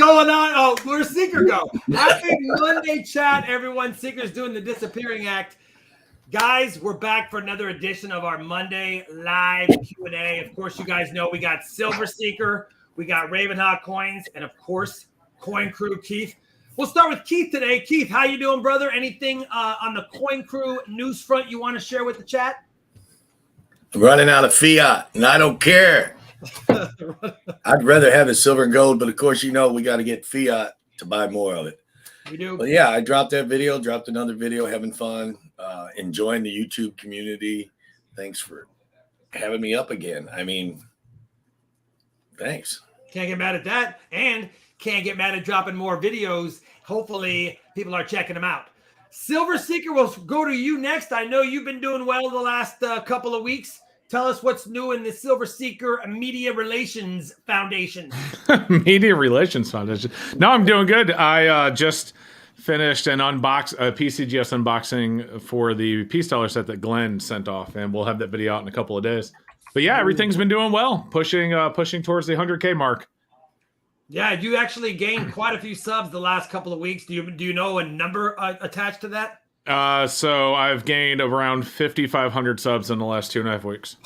going on? Oh, where's Seeker go? Happy Monday, chat, everyone. Seeker's doing the disappearing act. Guys, we're back for another edition of our Monday live Q&A. Of course, you guys know we got Silver Seeker, we got Ravenhawk coins, and of course, Coin Crew Keith. We'll start with Keith today. Keith, how you doing, brother? Anything on the Coin Crew news front you want to share with the chat? I'm running out of fiat, and I don't care. I'd rather have the silver and gold, but of course, you know we got to get fiat to buy more of it. We do. But yeah, I dropped that video, dropped another video, having fun, enjoying the YouTube community. Thanks for having me up again. I mean, thanks. Can't get mad at that, and can't get mad at dropping more videos. Hopefully, people are checking them out. Silver Seeker, will go to you next. I know you've been doing well the last couple of weeks. Tell us what's new in the Silver Seeker Media Relations Foundation. Media Relations Foundation. No, I'm doing good. I just finished a PCGS unboxing for the Peace Dollar set that Glenn sent off, and we'll have that video out in a couple of days. But yeah, everything's been doing well, pushing towards the 100K mark. Yeah, you actually gained quite a few subs the last couple of weeks. Do you know a number attached to that? So I've gained around 5,500 subs in the last 2.5 weeks.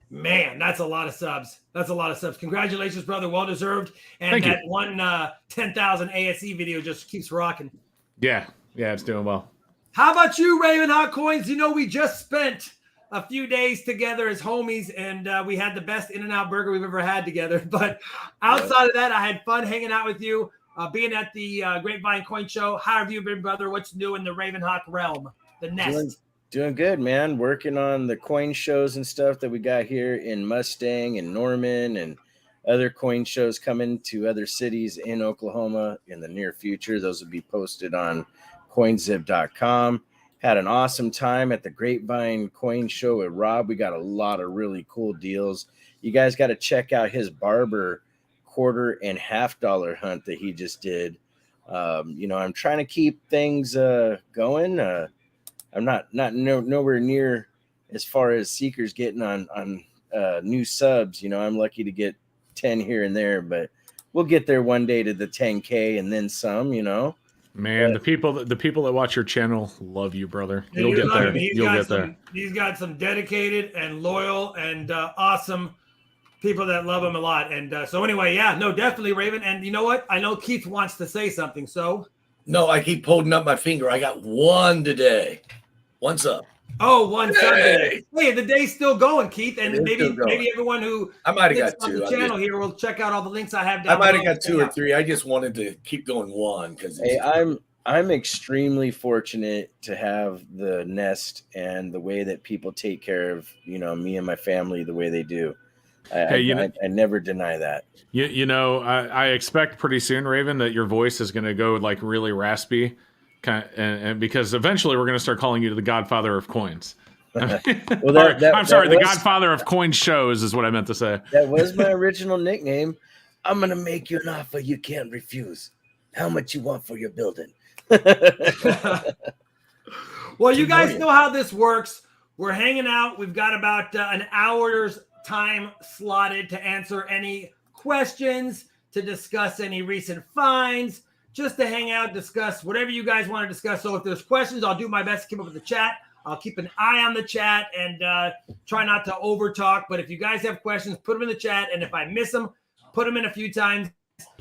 Man, that's a lot of subs. That's a lot of subs. Congratulations, brother. Well deserved. And Thank that you. one 10,000 ASE video just keeps rocking. Yeah, it's doing well. How about you, Ravenhawk Coins? You know, we just spent a few days together as homies, and we had the best In-N-Out burger we've ever had together. But outside of that, I had fun hanging out with you. Being at the Grapevine Coin Show. How have you been, brother? What's new in the Ravenhawk realm? The nest. Doing good, man. Working on the coin shows and stuff that we got here in Mustang and Norman, and other coin shows coming to other cities in Oklahoma in the near future. Those will be posted on coinzip.com. Had an awesome time at the Grapevine Coin Show with Rob. We got a lot of really cool deals. You guys got to check out his barber $quarter and $half hunt that he just did. I'm trying to keep things going. I'm nowhere near as far as Seekers getting on new subs. I'm lucky to get 10 here and there, but we'll get there one day to the 10K and then some. Man, the people that watch your channel love you, brother. You'll get there. You'll get there. He's got some dedicated and loyal and awesome people that love him a lot. And so anyway, yeah, no, definitely, Raven. And you know what? I know Keith wants to say something, so. No, I keep holding up my finger. I got one today. One sub. Oh, one sub today. Hey, the day's still going, Keith. And maybe everyone who I might have got two on the channel here will check out all the links I have down I might have got 2 or 3. I just wanted to keep going one because I'm extremely fortunate to have the nest and the way that people take care of, me and my family the way they do. I never deny that. I expect pretty soon, Raven, that your voice is going to go like really raspy, and because eventually we're going to start calling you the Godfather of Coins. The Godfather of Coin Shows is what I meant to say. That was my original nickname. I'm going to make you an offer you can't refuse. How much you want for your building? Well, you guys know how this works. We're hanging out. We've got about an hour's time slotted to answer any questions, to discuss any recent finds, just to hang out, discuss whatever you guys want to discuss. So if there's questions, I'll do my best to keep up with the chat. I'll keep an eye on the chat and try not to over talk. But if you guys have questions, put them in the chat. And if I miss them, put them in a few times.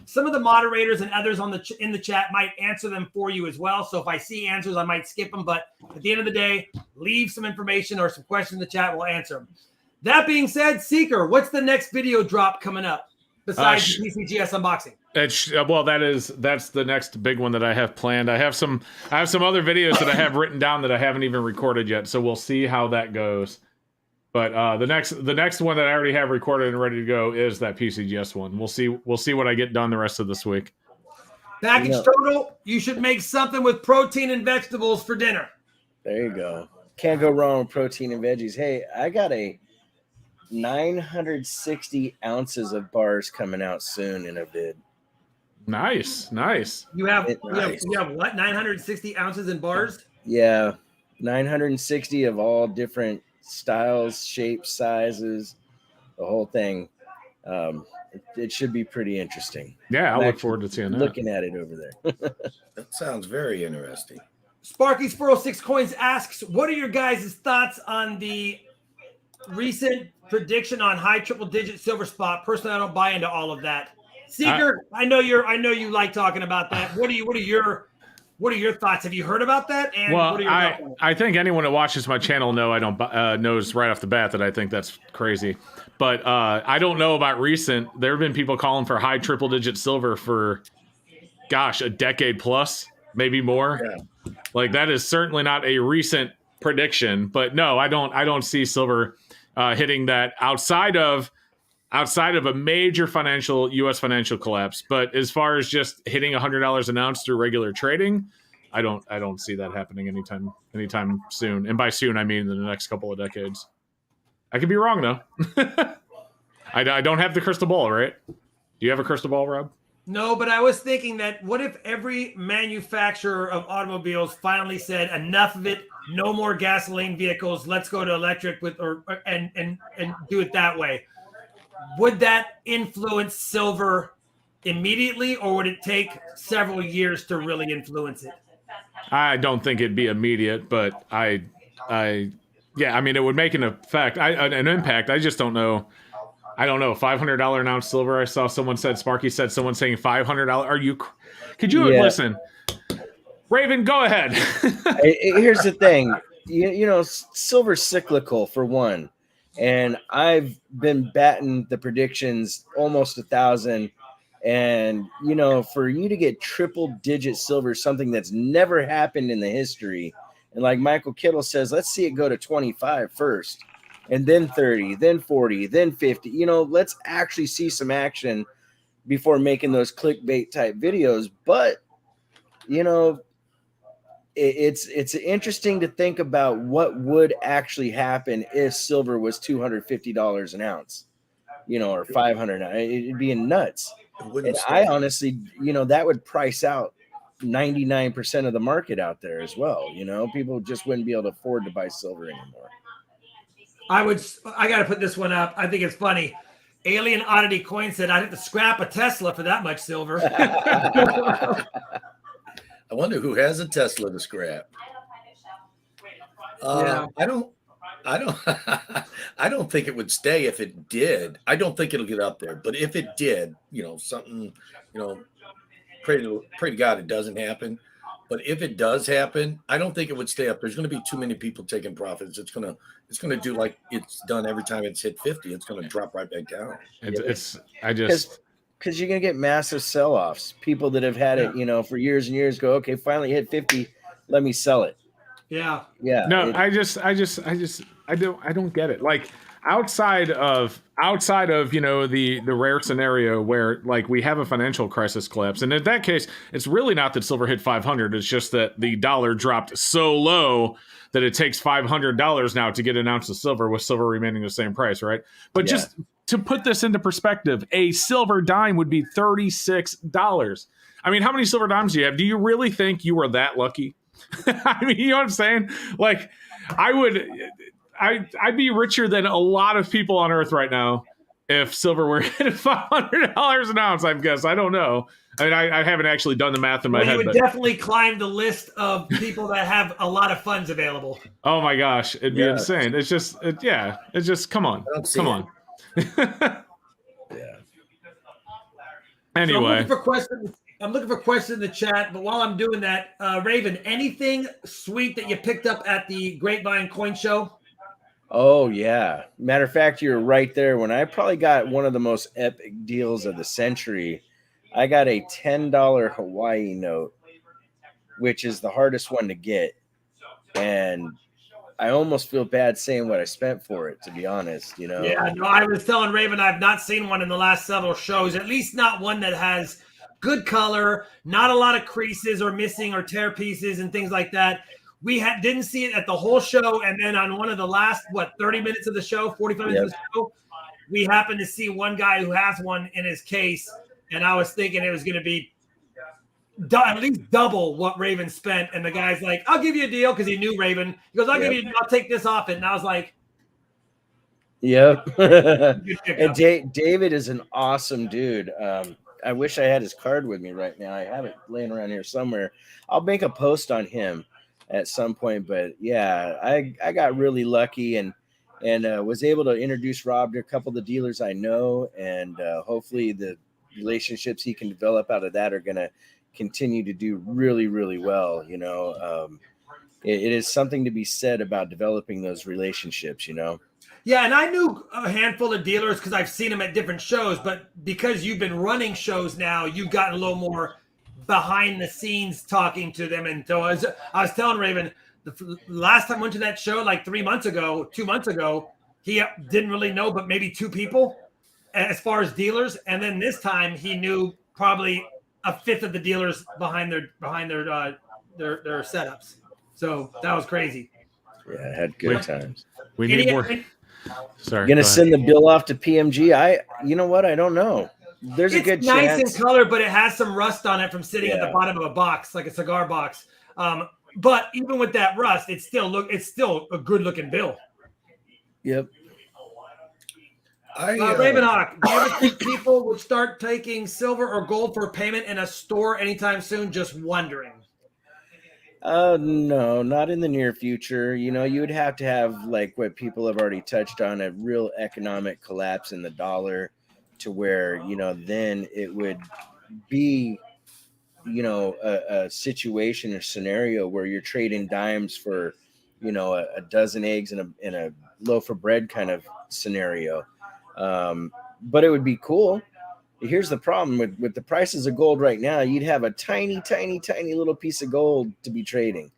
Some of the moderators and others in the chat might answer them for you as well. So if I see answers, I might skip them. But at the end of the day, leave some information or some questions in the chat. We'll answer them. That being said, Seeker, what's the next video drop coming up besides PCGS unboxing? That's the next big one that I have planned. I have some other videos that I have written down that I haven't even recorded yet. So we'll see how that goes. But the next one that I already have recorded and ready to go is that PCGS one. We'll see what I get done the rest of this week. Package total, you should make something with protein and vegetables for dinner. There you go. Can't go wrong with protein and veggies. Hey, I got a 960 ounces of bars coming out soon in a vid. Nice. You have what? 960 ounces in bars? Yeah, 960 of all different styles, shapes, sizes, the whole thing. it should be pretty interesting. Yeah, I'm I look actually forward to seeing that. looking at it over there. That sounds very interesting. Sparky's 406 Coins asks, what are your guys' thoughts on the recent prediction on high triple-digit silver spot? Personally, I don't buy into all of that. Seeker, I know you like talking about that. What are your thoughts? Have you heard about that? And Well, what are your thoughts on it? I think anyone that watches my channel knows right off the bat that I think that's crazy. But I don't know about recent. There have been people calling for high triple-digit silver for, gosh, a decade plus, maybe more. Yeah. Like that is certainly not a recent prediction. But no, I don't see silver hitting that outside of a major U.S. financial collapse. But as far as just hitting $100 an ounce through regular trading, I don't see that happening anytime soon. And by soon, I mean in the next couple of decades. I could be wrong though. I don't have the crystal ball, right? Do you have a crystal ball, Rob? No, but I was thinking that what if every manufacturer of automobiles finally said enough of it, no more gasoline vehicles, let's go to electric and do it that way. Would that influence silver immediately, or would it take several years to really influence it? I don't think it'd be immediate, but yeah, I mean, it would make an impact. I just don't know. I don't know. $500 an ounce silver. I saw Sparky said someone saying $500. Could you listen? Raven, go ahead. Here's the thing. You know, silver's cyclical for one. And I've been batting the predictions almost 1,000. And, you know, for you to get triple digit silver, something that's never happened in the history. And like Michael Kittle says, let's see it go to 25 first, and then 30, then 40, then 50. You know, let's actually see some action before making those clickbait type videos. But, you know, it's interesting to think about what would actually happen if silver was $250 an ounce, you know, or 500. It'd be nuts. And I honestly, you know, that would price out 99% of the market out there as well. You know, people just wouldn't be able to afford to buy silver anymore. I got to put this one up. I think it's funny. Alien Oddity Coin said I'd have to scrap a Tesla for that much silver. I wonder who has a Tesla to scrap. Yeah. I don't think it would stay if it did. I don't think it'll get up there, but if it did, you know, something, you know, pray to God it doesn't happen. But if it does happen, I don't think it would stay up. There's going to be too many people taking profits. It's going to do like it's done every time it's hit 50. It's going to drop right back down. Because you're going to get massive sell-offs. People that have had it, you know, for years and years go, okay, finally hit 50. Let me sell it. Yeah. Yeah. No, I don't get it. Like outside of, you know, the rare scenario where like we have a financial crisis collapse. And in that case, it's really not that silver hit 500. It's just that the dollar dropped so low that it takes $500 now to get an ounce of silver, with silver remaining the same price, right? But just to put this into perspective, a silver dime would be $36. I mean, how many silver dimes do you have? Do you really think you were that lucky? I mean, you know what I'm saying? Like, I'd be richer than a lot of people on Earth right now if silver were at $500 an ounce, I guess. I don't know. I mean, I haven't actually done the math in my head. You would definitely climb the list of people that have a lot of funds available. Oh my gosh, it'd be insane. It's just, it's just, come on. Yeah. Anyway. So I'm looking for questions in the chat, but while I'm doing that, Raven, anything sweet that you picked up at the Grapevine Coin Show? Oh, yeah. Matter of fact, you're right there. When I probably got one of the most epic deals of the century, I got a $10 Hawaii note, which is the hardest one to get. And I almost feel bad saying what I spent for it, to be honest, you know? Yeah, no, I was telling Raven I've not seen one in the last several shows, at least not one that has good color, not a lot of creases or missing or tear pieces and things like that. We didn't see it at the whole show, and then on one of the last, 30 minutes of the show, 45 minutes of the show, we happened to see one guy who has one in his case, and I was thinking it was going to be at least double what Raven spent, and the guy's like, I'll give you a deal, because he knew Raven. He goes, I'll take this off it, and I was like, Yep. Good And pickup. David is an awesome dude. I wish I had his card with me right now. I have it laying around here somewhere. I'll make a post on him at some point. But yeah, I got really lucky and was able to introduce Rob to a couple of the dealers I know, and hopefully the relationships he can develop out of that are going to continue to do really, really well. You know, it is something to be said about developing those relationships. You know. Yeah, and I knew a handful of dealers because I've seen them at different shows, but because you've been running shows now, you've gotten a little more behind the scenes talking to them. And so I was telling Raven, the last time I went to that show, like 2 months ago, he didn't really know but maybe 2 people as far as dealers. And then this time he knew probably a fifth of the dealers behind their setups. So that was crazy. Yeah, I had good times. We need more. Sorry. Gonna send the bill off to PMG. You know what? I don't know. There's a good nice chance. in color, but it has some rust on it from sitting at the bottom of a box, like a cigar box. But even with that rust, it's still a good looking bill. Yep. Ravenhawk, do you ever think people would start taking silver or gold for payment in a store anytime soon? Just wondering. No, not in the near future. You know, you would have to have, like what people have already touched on, a real economic collapse in the dollar to where, you know, then it would be, you know, a situation or scenario where you're trading dimes for, you know, a dozen eggs in a loaf of bread kind of scenario. But it would be cool. Here's the problem with the prices of gold right now. You'd have a tiny little piece of gold to be trading.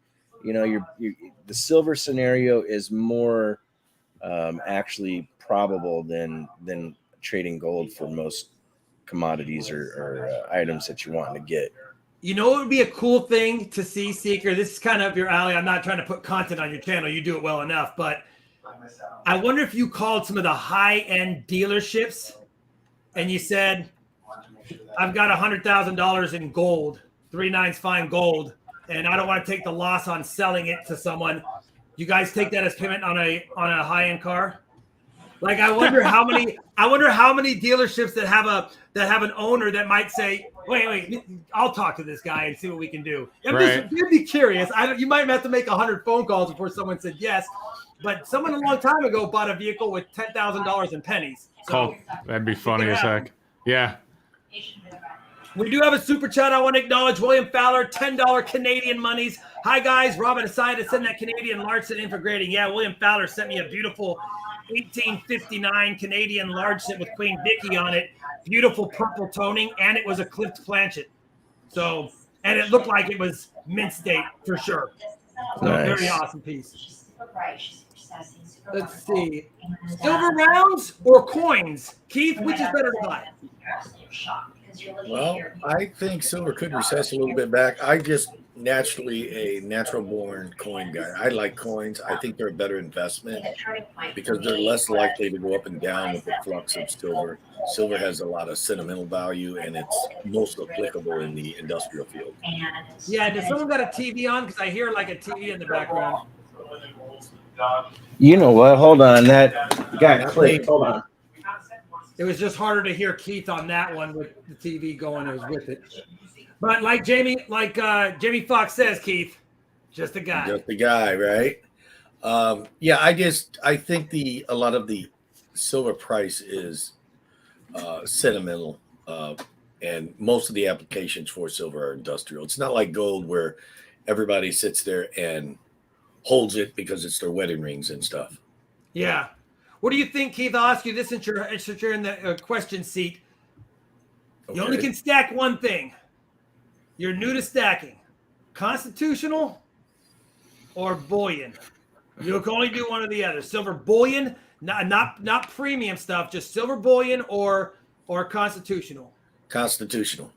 You know, the silver scenario is more actually probable than trading gold for most commodities or items that you want to get. You know, it would be a cool thing to see, Seeker. This is kind of up your alley. I'm not trying to put content on your channel. You do it well enough, but I wonder if you called some of the high-end dealerships and you said, I've got $100,000 in gold, 3/9 fine gold, and I don't want to take the loss on selling it to someone. You guys take that as payment on a high-end car? Like, I wonder how many dealerships that have an owner that might say, wait, I'll talk to this guy and see what we can do. You'd be curious. You might have to make 100 phone calls before someone said yes. But someone a long time ago bought a vehicle with $10,000 in pennies. So that'd be funny as heck. Yeah. We do have a super chat. I want to acknowledge William Fowler, $10 Canadian monies. Hi, guys. Robin decided to send that Canadian large set in for grading. Yeah, William Fowler sent me a beautiful 1859 Canadian large set with Queen Vicky on it. Beautiful purple toning, and it was a clipped planchet. So, and it looked like it was mint state for sure. So, nice. Very awesome piece. Let's see. Silver rounds or coins? Keith, which is better to buy? Well, I think silver could recess a little bit back. I just naturally a natural born coin guy. I like coins. I think they're a better investment because they're less likely to go up and down with the flux of silver. Silver has a lot of sentimental value and it's most applicable in the industrial field. Yeah, does someone got a TV on? Because I hear like a TV in the background. You know what? Hold on. That got clicked. Hold on. It was just harder to hear Keith on that one with the TV going. It was with it. But like Jamie Foxx says, Keith, just a guy. Just a guy, right? Yeah, I think a lot of the silver price is sentimental, and most of the applications for silver are industrial. It's not like gold where everybody sits there and holds it because it's their wedding rings and stuff. Yeah. What do you think, Keith? I'll ask you this since you're in the question seat. Okay. You only can stack one thing. You're new to stacking. Constitutional or bullion? You can only do one or the other. Silver bullion, not premium stuff, just silver bullion or constitutional. Constitutional.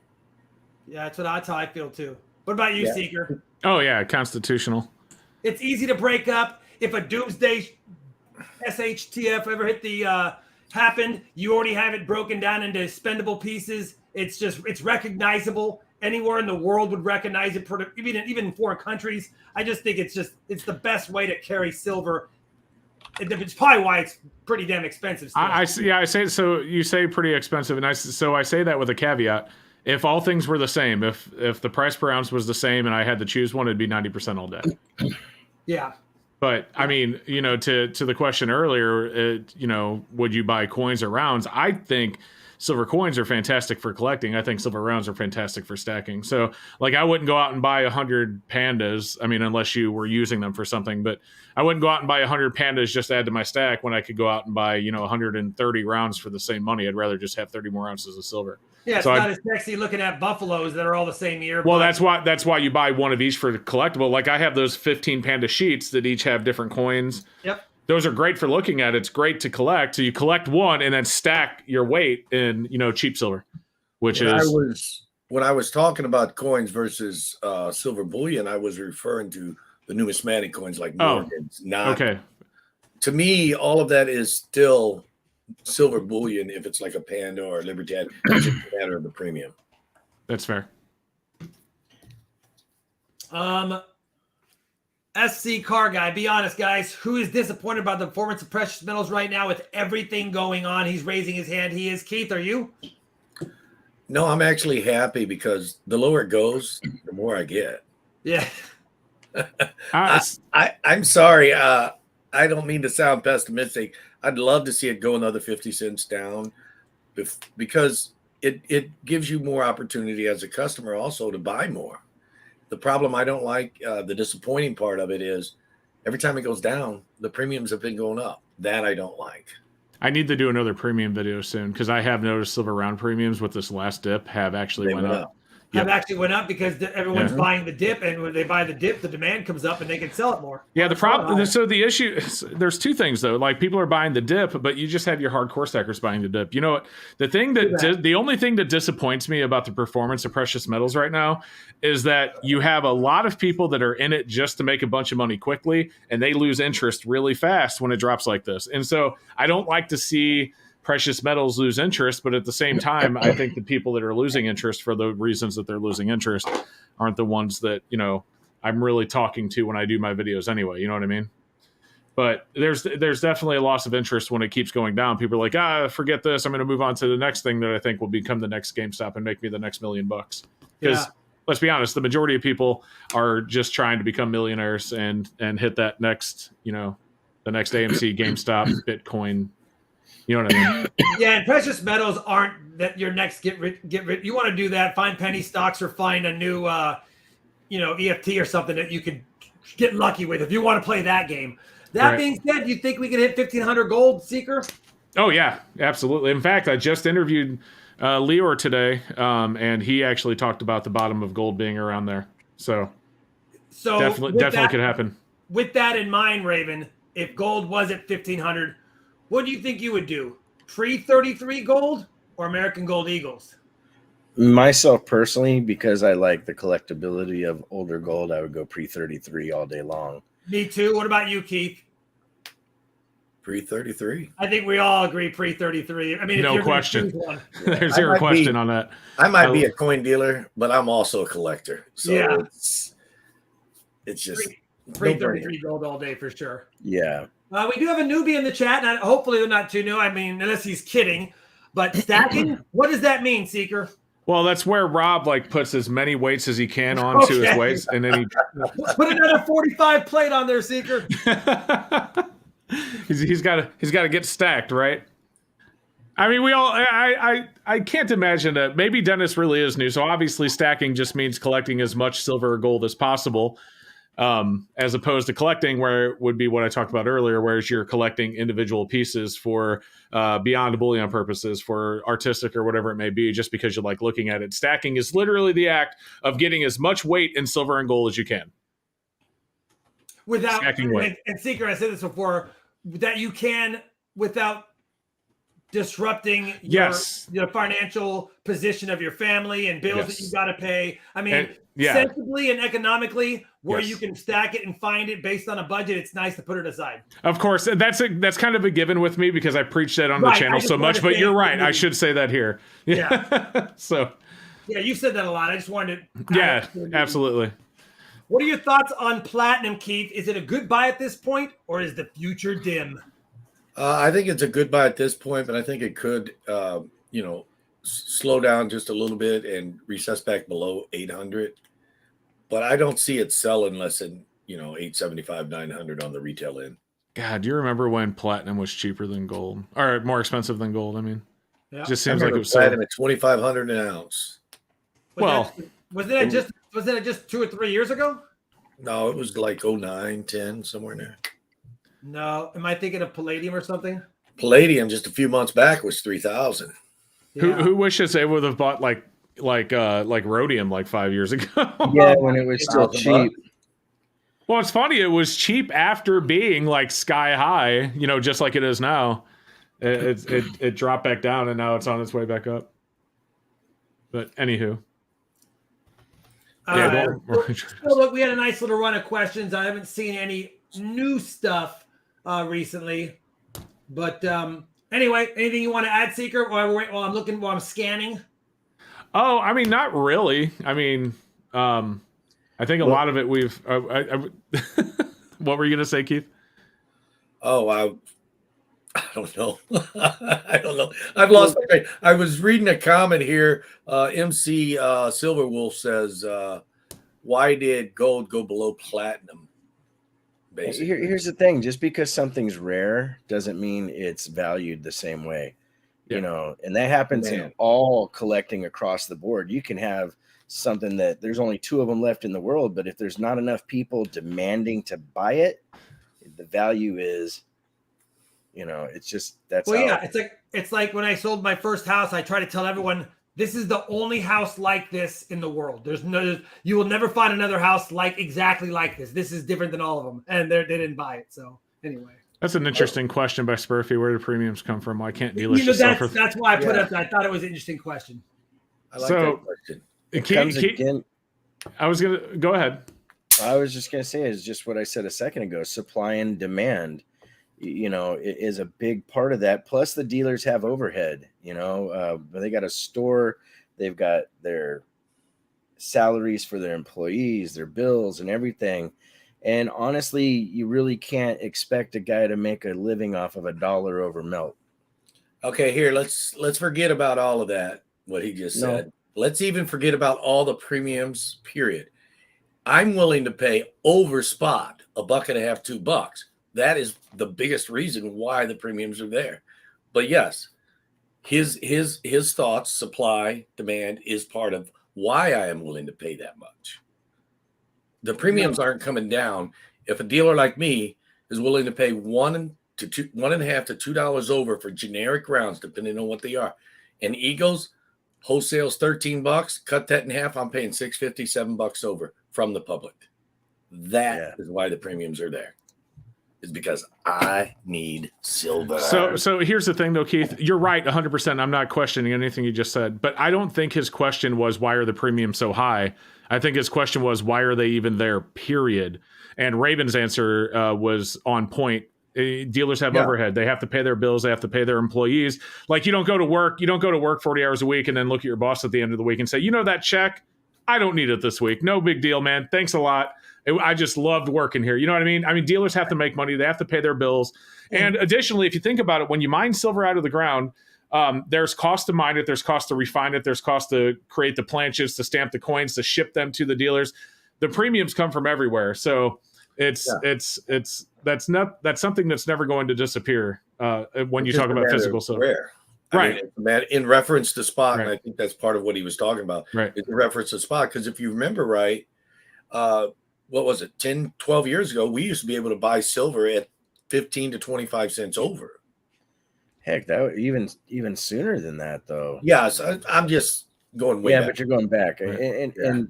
Yeah, that's how I feel too. What about you, Seeker? Oh yeah, constitutional. It's easy to break up. If a doomsday SHTF ever hit the happened, you already have it broken down into spendable pieces. It's recognizable. Anywhere in the world would recognize it, even in foreign countries. I just think it's the best way to carry silver it's probably why it's pretty damn expensive still. I say so. You say pretty expensive, and I say that with a caveat. If all things were the same, if the price per ounce was the same, and I had to choose one, it'd be 90% all day. Yeah. But I mean, to the question earlier, would you buy coins or rounds? I think silver coins are fantastic for collecting. I think silver rounds are fantastic for stacking. So, like, I wouldn't go out and buy 100 pandas. I mean, unless you were using them for something. But I wouldn't go out and buy 100 pandas just to add to my stack when I could go out and buy 130 rounds for the same money. I'd rather just have 30 more ounces of silver. Yeah, it's not as sexy looking at buffaloes that are all the same year. Well, that's why you buy one of each for the collectible. Like, I have those 15 panda sheets that each have different coins. Yep. Those are great for looking at. It's great to collect. So you collect one and then stack your weight in, cheap silver, which when I was talking about coins versus silver bullion, I was referring to the numismatic coins like Morgans. Okay. To me, all of that is still silver bullion if it's like a Panda or a Libertad. It's just a matter of the premium. That's fair. SC Car Guy, be honest, guys. Who is disappointed about the performance of precious metals right now with everything going on? He's raising his hand. He is. Keith, are you? No, I'm actually happy because the lower it goes, the more I get. Yeah. I'm sorry. I don't mean to sound pessimistic. I'd love to see it go another 50 cents down because it gives you more opportunity as a customer also to buy more. The problem I don't like, the disappointing part of it is every time it goes down, the premiums have been going up. That I don't like. I need to do another premium video soon because I have noticed silver round premiums with this last dip have actually went up. Have actually went up because everyone's buying the dip, and when they buy the dip, the demand comes up, and they can sell it more. Yeah, the problem. So the issue, there's two things though. Like, people are buying the dip, but you just have your hardcore stackers buying the dip. You know what? The only thing that disappoints me about the performance of precious metals right now is that you have a lot of people that are in it just to make a bunch of money quickly, and they lose interest really fast when it drops like this. And so I don't like to see precious metals lose interest, but at the same time, I think the people that are losing interest for the reasons that they're losing interest aren't the ones that, I'm really talking to when I do my videos anyway. You know what I mean? But there's definitely a loss of interest when it keeps going down. People are like, forget this. I'm going to move on to the next thing that I think will become the next GameStop and make me the next $1 million. Because let's be honest, the majority of people are just trying to become millionaires and hit that next, the next AMC, GameStop, Bitcoin. You know what I mean? Yeah, and precious metals aren't that your next get rich. You want to do that? Find penny stocks or find a new, EFT or something that you could get lucky with if you want to play that game. That being said, you think we can hit 1,500 gold, Seeker? Oh yeah, absolutely. In fact, I just interviewed Leor today, and he actually talked about the bottom of gold being around there. So definitely could happen. With that in mind, Raven, if gold was at 1,500. What do you think you would do? Pre-33 gold or American Gold Eagles? Myself personally, because I like the collectability of older gold, I would go pre-33 all day long. Me too. What about you, Keith? Pre-33. I think we all agree pre-33. I mean, no question. There's zero question on that. I might be a coin dealer, but I'm also a collector. So it's just pre-33 gold all day for sure. Yeah. We do have a newbie in the chat, and hopefully they're not too new. I mean, unless he's kidding. But stacking, what does that mean, Seeker? Well, that's where Rob puts as many weights as he can onto his weights, and then he put another 45 plate on there, Seeker. he's got to get stacked, right? I mean, I can't imagine that. Maybe Dennis really is new, so obviously stacking just means collecting as much silver or gold as possible. As opposed to collecting, where it would be what I talked about earlier, whereas you're collecting individual pieces for beyond bullion purposes, for artistic or whatever it may be, just because you like looking at it. Stacking is literally the act of getting as much weight in silver and gold as you can. Without stacking weight. And Seeker, I said this before, that you can without disrupting your financial position of your family and bills that you got to pay. I mean, sensibly and economically, where you can stack it and find it based on a budget, it's nice to put it aside. Of course, that's kind of a given with me because I preach that on the channel so much. But you're right; I should say that here. Yeah. So. Yeah, you said that a lot. I just wanted to. Yeah, absolutely. What are your thoughts on platinum, Keith? Is it a good buy at this point, or is the future dim? I think it's a good buy at this point, but I think it could, slow down just a little bit and recess back below 800. But I don't see it selling less than 875, 900 on the retail end. God, do you remember when platinum was cheaper than gold, or more expensive than gold? I mean, Yeah. it just seems like it was platinum at 2,500 an ounce. Wasn't it just 2 or 3 years ago? No, it was like 09, 10, somewhere in there. No, am I thinking of palladium or something? Palladium just a few months back was 3,000. Yeah. Who wishes they would have bought like rhodium like 5 years ago? Yeah, when it was still cheap. Well, it's funny. It was cheap after being like sky high, just like it is now. It dropped back down, and now it's on its way back up. But anywho. So look, we had a nice little run of questions. I haven't seen any new stuff recently, but anyway, anything you want to add, Seeker? While I'm scanning. Oh, I mean, not really. I mean, I think a lot of it we've. What were you gonna say, Keith? Oh, I don't know. I don't know. I've lost my train. I was reading a comment here. MC Silverwolf says, "Why did gold go below platinum?" Basically, Here's the thing: just because something's rare doesn't mean it's valued the same way. Yeah. And that happens in all collecting across the board. You can have something that there's only 2 of them left in the world, but if there's not enough people demanding to buy it, the value is. It's just that's. Well, yeah, it's like when I sold my first house, I try to tell everyone this is the only house like this in the world. You will never find another house exactly like this. This is different than all of them, and they didn't buy it. So anyway, that's an interesting question by Spurfy. Where do premiums come from? Why can't dealers just sell for? That's why I put it up. I thought it was an interesting question. I like that question. It comes again. I was gonna go ahead. I was just gonna say is just what I said a second ago. Supply and demand. It is a big part of that. Plus, the dealers have overhead. They got a store, they've got their salaries for their employees, their bills, and everything. And honestly, you really can't expect a guy to make a living off of $1 over melt. Okay, here let's forget about all of that. What he just said. Let's even forget about all the premiums. Period. I'm willing to pay over spot $1.50, $2. That is the biggest reason why the premiums are there. But yes, his thoughts, supply, demand is part of why I am willing to pay that much. The premiums aren't coming down. If a dealer like me is willing to pay $1.50 to $2 over for generic rounds, depending on what they are, and Eagles wholesale's $13, cut that in half, I'm paying $6.50, $7 over from the public. That is why the premiums are there. Is because I need silver. So here's the thing, though, Keith. You're right, 100%. I'm not questioning anything you just said, but I don't think his question was why are the premiums so high. I think his question was why are they even there? Period. And Raven's answer was on point. Dealers have overhead. They have to pay their bills. They have to pay their employees. Like you don't go to work 40 hours a week and then look at your boss at the end of the week and say, that check, I don't need it this week. No big deal, man. Thanks a lot. I just loved working here. You know what I mean? I mean, dealers have to make money. They have to pay their bills. And additionally, if you think about it, when you mine silver out of the ground, there's cost to mine it. There's cost to refine it. There's cost to create the planches, to stamp the coins, to ship them to the dealers. The premiums come from everywhere. So that's something that's never going to disappear when you talk about physical silver. Right. In reference to spot, and I think that's part of what he was talking about. Right. It's in reference to spot. Because if you remember right, what was it, 10, 12 years ago, we used to be able to buy silver at 15 to 25 cents over. Heck, that even sooner than that, though. Yeah, so I'm just going way back. Yeah, but you're going back. Right. And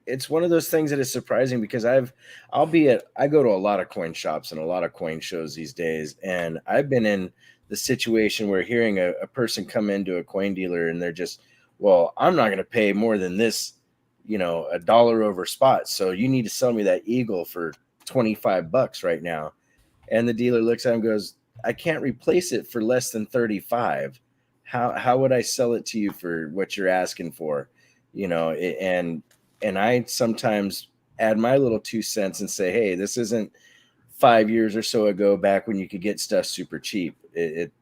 it's one of those things that is surprising because I go to a lot of coin shops and a lot of coin shows these days, and I've been in the situation where hearing a person come into a coin dealer and they're just, well, I'm not going to pay more than this, $1 over spot. So you need to sell me that Eagle for $25 right now. And the dealer looks at him and goes, I can't replace it for less than 35. How would I sell it to you for what you're asking for? And I sometimes add my little 2 cents and say, hey, this isn't 5 years or so ago back when you could get stuff super cheap.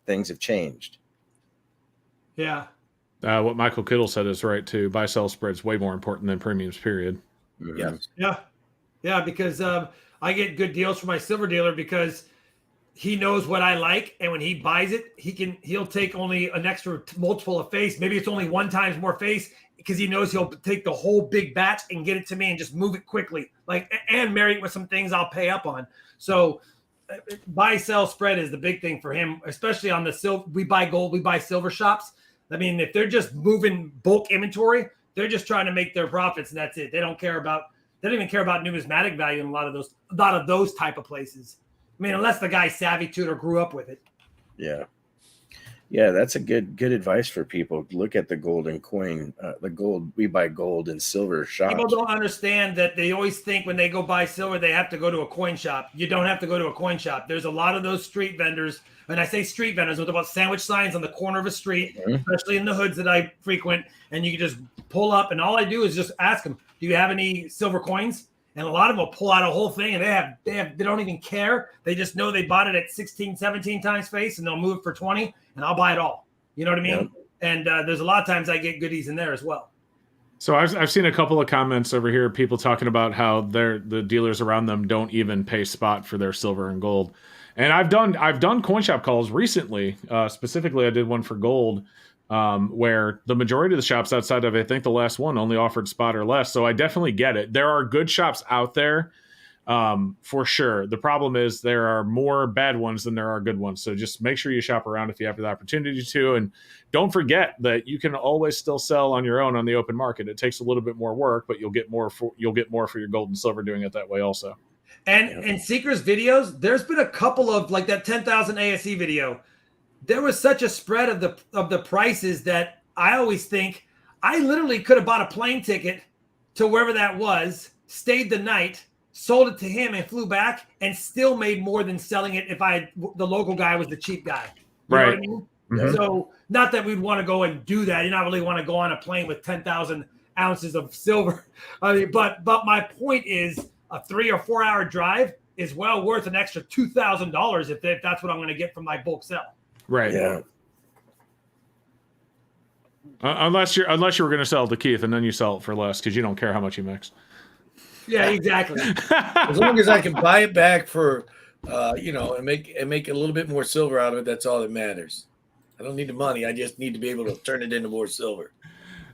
Things have changed. Yeah. What Michael Kittle said is right too. Buy sell spread's way more important than premiums. Period. Mhm. Yes. Yeah, because I get good deals from my silver dealer because he knows what I like, and when he buys it, he'll take only an extra multiple of face. Maybe it's only 1 times more face because he knows he'll take the whole big batch and get it to me and just move it quickly, and marry it with some things I'll pay up on. So buy sell spread is the big thing for him, especially on the silver. We buy gold, we buy silver shops. I mean, if they're just moving bulk inventory, they're just trying to make their profits, and that's it. They don't even care about numismatic value in a lot of those type of places. I mean, unless the guy's savvy to it or grew up with it. Yeah. Yeah, that's a good advice for people. Look at the golden coin, the gold. We buy gold and silver shops. People don't understand that. They always think when they go buy silver, they have to go to a coin shop. You don't have to go to a coin shop. There's a lot of those street vendors, and I say street vendors with about sandwich signs on the corner of a street, especially in the hoods that I frequent, and you can just pull up, and all I do is just ask them, do you have any silver coins? And a lot of them will pull out a whole thing, and they don't even care. They just know they bought it at 16, 17 times face, and they'll move it for 20, and I'll buy it all. You know what I mean? Yep. And there's a lot of times I get goodies in there as well. So I've seen a couple of comments over here, people talking about how the dealers around them don't even pay spot for their silver and gold. And I've done coin shop calls recently. Specifically, I did one for gold. Where the majority of the shops outside of, I think the last one only offered spot or less. So I definitely get it. There are good shops out there for sure. The problem is there are more bad ones than there are good ones. So just make sure you shop around if you have the opportunity to. And don't forget that you can always still sell on your own on the open market. It takes a little bit more work, but you'll get more for your gold and silver doing it that way also. And Seeker's videos, there's been a couple of like that 10,000 ASE video. There was such a spread of the prices that I always think I literally could have bought a plane ticket to wherever that was, stayed the night, sold it to him, and flew back, and still made more than selling it if the local guy was the cheap guy. You know what I mean? Mm-hmm. So not that we'd want to go and do that. You not really want to go on a plane with 10,000 ounces of silver. I mean, but my point is a 3 or 4 hour drive is well worth an extra $2,000 if that's what I'm going to get from my bulk sell. Right. Yeah. Unless you were going to sell it to Keith and then you sell it for less because you don't care how much you mix. Yeah, exactly. As long as I can buy it back for, and make a little bit more silver out of it, that's all that matters. I don't need the money. I just need to be able to turn it into more silver.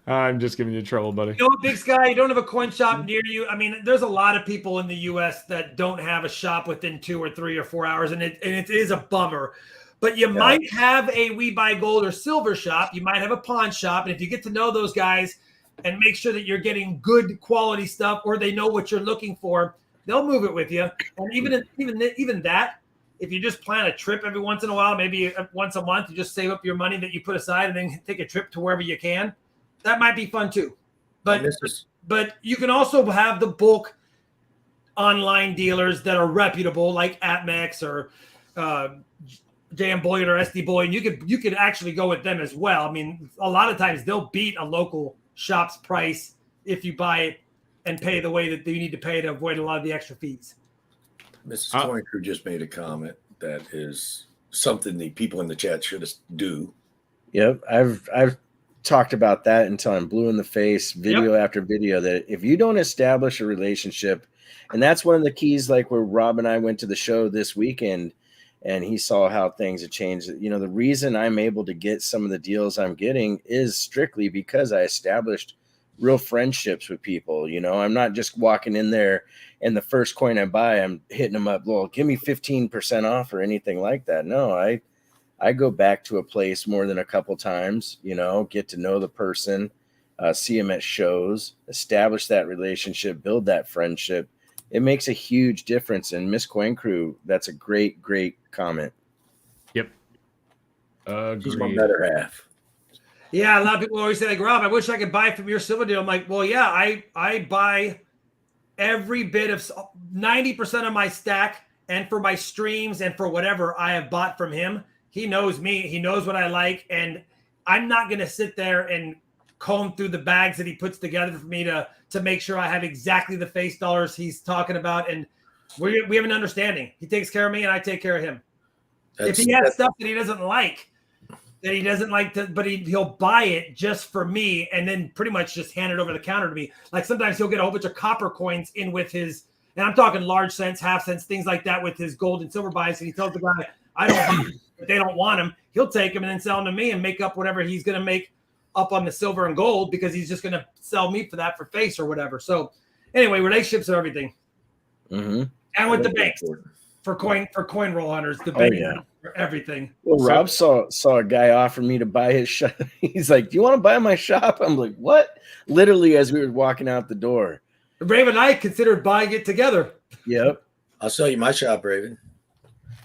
I'm just giving you trouble, buddy. You know what, Big Sky? You don't have a coin shop near you. I mean, there's a lot of people in the U.S. that don't have a shop within 2 or 3 or 4 hours, and it is a bummer. But you might have a We Buy Gold or Silver shop. You might have a pawn shop. And if you get to know those guys and make sure that you're getting good quality stuff or they know what you're looking for, they'll move it with you. And even that, if you just plan a trip every once in a while, maybe once a month, you just save up your money that you put aside and then take a trip to wherever you can. That might be fun too. But you can also have the bulk online dealers that are reputable like APMEX or JM Bullion or SD Bullion. You could actually go with them as well. I mean, a lot of times they'll beat a local shop's price if you buy it and pay the way that you need to pay to avoid a lot of the extra fees. Mrs. Coin Crew just made a comment that is something the people in the chat should do. Yep, I've talked about that until I'm blue in the face, video after video, that if you don't establish a relationship, and that's one of the keys, like where Rob and I went to the show this weekend and he saw how things have changed. You know, the reason I'm able to get some of the deals I'm getting is strictly because I established real friendships with people. You know, I'm not just walking in there and the first coin I buy, I'm hitting them up, well, give me 15% off or anything like that. No, I go back to a place more than a couple times, you know, get to know the person, see them at shows, establish that relationship, build that friendship. It makes a huge difference. And Miss Coin Crew, that's a great, great comment. Yep. She's my better half. Yeah, a lot of people always say, like, Rob, I wish I could buy from your silver deal. I'm like, well, yeah, I buy every bit of 90% of my stack, and for my streams and for whatever I have bought from him. He knows me. He knows what I like. And I'm not going to sit there and comb through the bags that he puts together for me to make sure I have exactly the face dollars he's talking about. And we have an understanding. He takes care of me and I take care of him. If he has stuff that he doesn't like, but he'll buy it just for me and then pretty much just hand it over the counter to me. Like sometimes he'll get a whole bunch of copper coins in with his, and I'm talking large cents, half cents, things like that with his gold and silver buys. And he tells the guy, I don't, if they don't want them, he'll take them and then sell them to me and make up whatever he's going to make up on the silver and gold because he's just going to sell me for that for face or whatever. So anyway, relationships are everything. Mm-hmm. And with the banks for coin roll hunters, the bank for everything. Well, Rob saw a guy offer me to buy his shop. He's like, "Do you want to buy my shop?" I'm like, "What?" Literally, as we were walking out the door. Raven and I considered buying it together. Yep. I'll sell you my shop, Raven.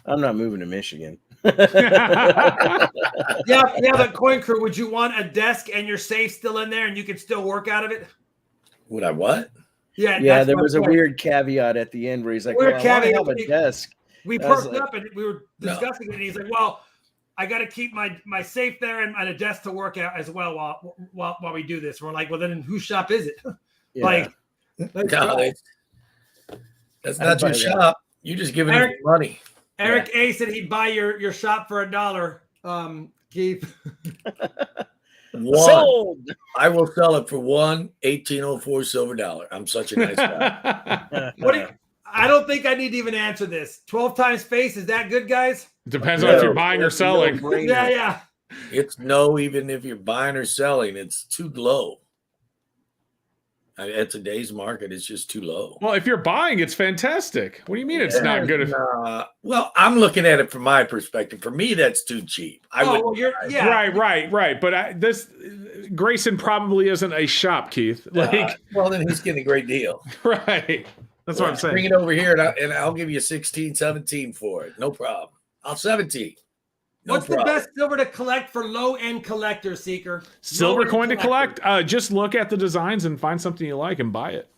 I'm not moving to Michigan. Yeah, the coin crew. Would you want a desk and your safe still in there, and you could still work out of it? Would I what? Yeah. There was a weird caveat at the end where he's like, "Well, I want to have a desk." We perked up and we were discussing it. And he's like, "Well, I got to keep my safe there and a desk to work out as well while we do this." And we're like, "Well, then whose shop is it?" Yeah. That's not your shop. You're just giving him money. Eric A said he'd buy your shop for $1. Keith. Sold. I will sell it for one 1804 silver dollar. I'm such a nice guy. I don't think I need to even answer this. 12 times face, is that good, guys? Depends on if you're buying or selling. Yeah. It's no, even if you're buying or selling, it's too low. At today's market, it's just too low. Well, if you're buying, it's fantastic. What do you mean it's not good? Well, I'm looking at it from my perspective. For me, that's too cheap. Right. But this Grayson probably isn't a shop, Keith. Well, then he's getting a great deal. Right. That's what I'm saying. Bring it over here, and I'll give you 16, 17 for it. No problem. I'll 17. What's the best silver to collect for low-end collector, Seeker? Silver coin to collect? Just look at the designs and find something you like and buy it.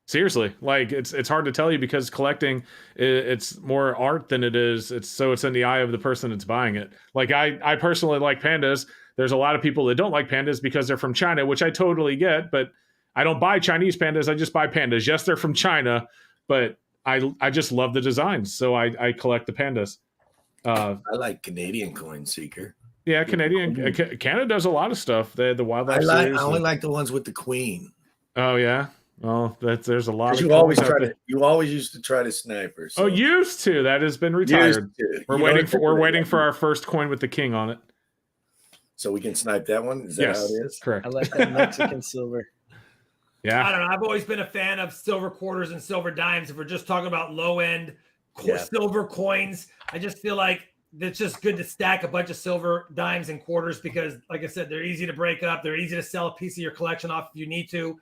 Seriously, it's hard to tell you because collecting, it's more art than it is. It's in the eye of the person that's buying it. Like I personally like pandas. There's a lot of people that don't like pandas because they're from China, which I totally get. But I don't buy Chinese pandas. I just buy pandas. Yes, they're from China, but I just love the designs, so I collect the pandas. I like Canadian coin, Seeker. Yeah, Canada does a lot of stuff. The wildlife. I only like the ones with the queen. Oh yeah. Well, there's a lot. You always used to try to sniper. So. Oh, used to. That has been retired. We're waiting for our first coin with the king on it. So we can snipe that one. Is that how it is? Correct. I like that Mexican silver. Yeah. I don't know. I've always been a fan of silver quarters and silver dimes. If we're just talking about low end silver coins, I just feel like it's just good to stack a bunch of silver dimes and quarters because, like I said, they're easy to break up. They're easy to sell a piece of your collection off if you need to.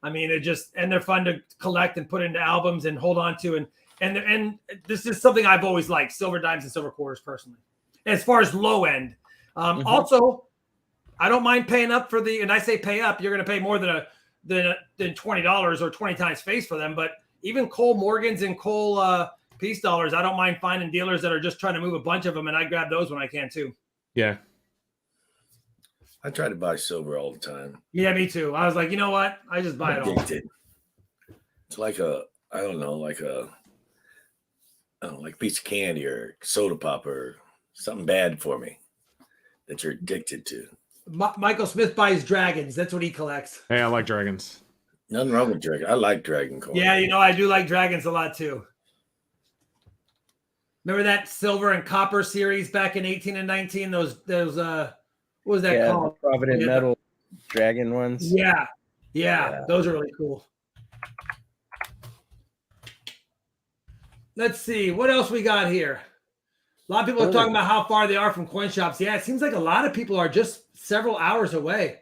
I mean, and they're fun to collect and put into albums and hold on to. And this is something I've always liked, silver dimes and silver quarters personally. As far as low end, also, I don't mind paying up for and I say pay up, you're going to pay more than $20 or 20 times face for them. But even Cole Morgans and Cole piece dollars, I don't mind finding dealers that are just trying to move a bunch of them, and I grab those when I can too. Yeah. I try to buy silver all the time. Yeah, me too. I was like, you know what? I just buy it all. It's like like a piece of candy or soda pop or something bad for me that you're addicted to. Michael Smith buys dragons. That's what he collects. Hey, I like dragons. Nothing wrong with dragon. I like dragon coin. Yeah, I do like dragons a lot too. Remember that silver and copper series back in 18 and 19? Those what was that called? Provident metal dragon ones. Yeah. Those are really cool. Let's see. What else we got here? A lot of people are talking about how far they are from coin shops. Yeah, it seems like a lot of people are just several hours away.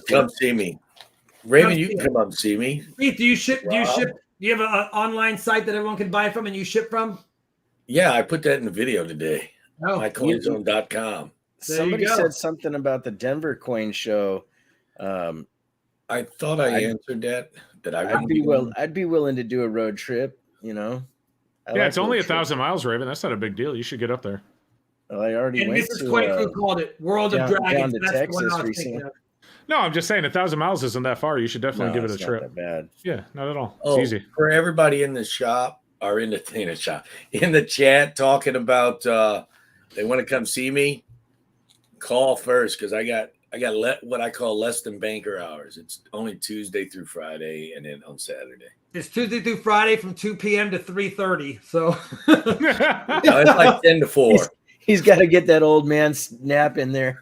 Come see me. Raven, you can come up and see me. Pete, do you ship? Do you have an online site that everyone can buy from and you ship from? Yeah, I put that in the video today. mycoinzone.com. Somebody said something about the Denver coin show. I thought I answered that. I'd be willing to do a road trip. It's only 1,000 miles, Raven. That's not a big deal. You should get up there. Well, I already And went Mrs. to Coin Crew called it World of down Dragons. to That's the one Texas I was recently. thinking of. No, I'm just saying 1,000 miles isn't that far. You should definitely No, give it a it's not trip. that bad. Yeah, not at all. It's Oh, easy. for everybody in the shop or in the chat talking about they want to come see me, call first because I got what I call less than banker hours. It's only Tuesday through Friday and then on Saturday. It's Tuesday through Friday from 2 p.m. to 3:30. So No, it's like 10 to 4. He's got to get that old man nap in there.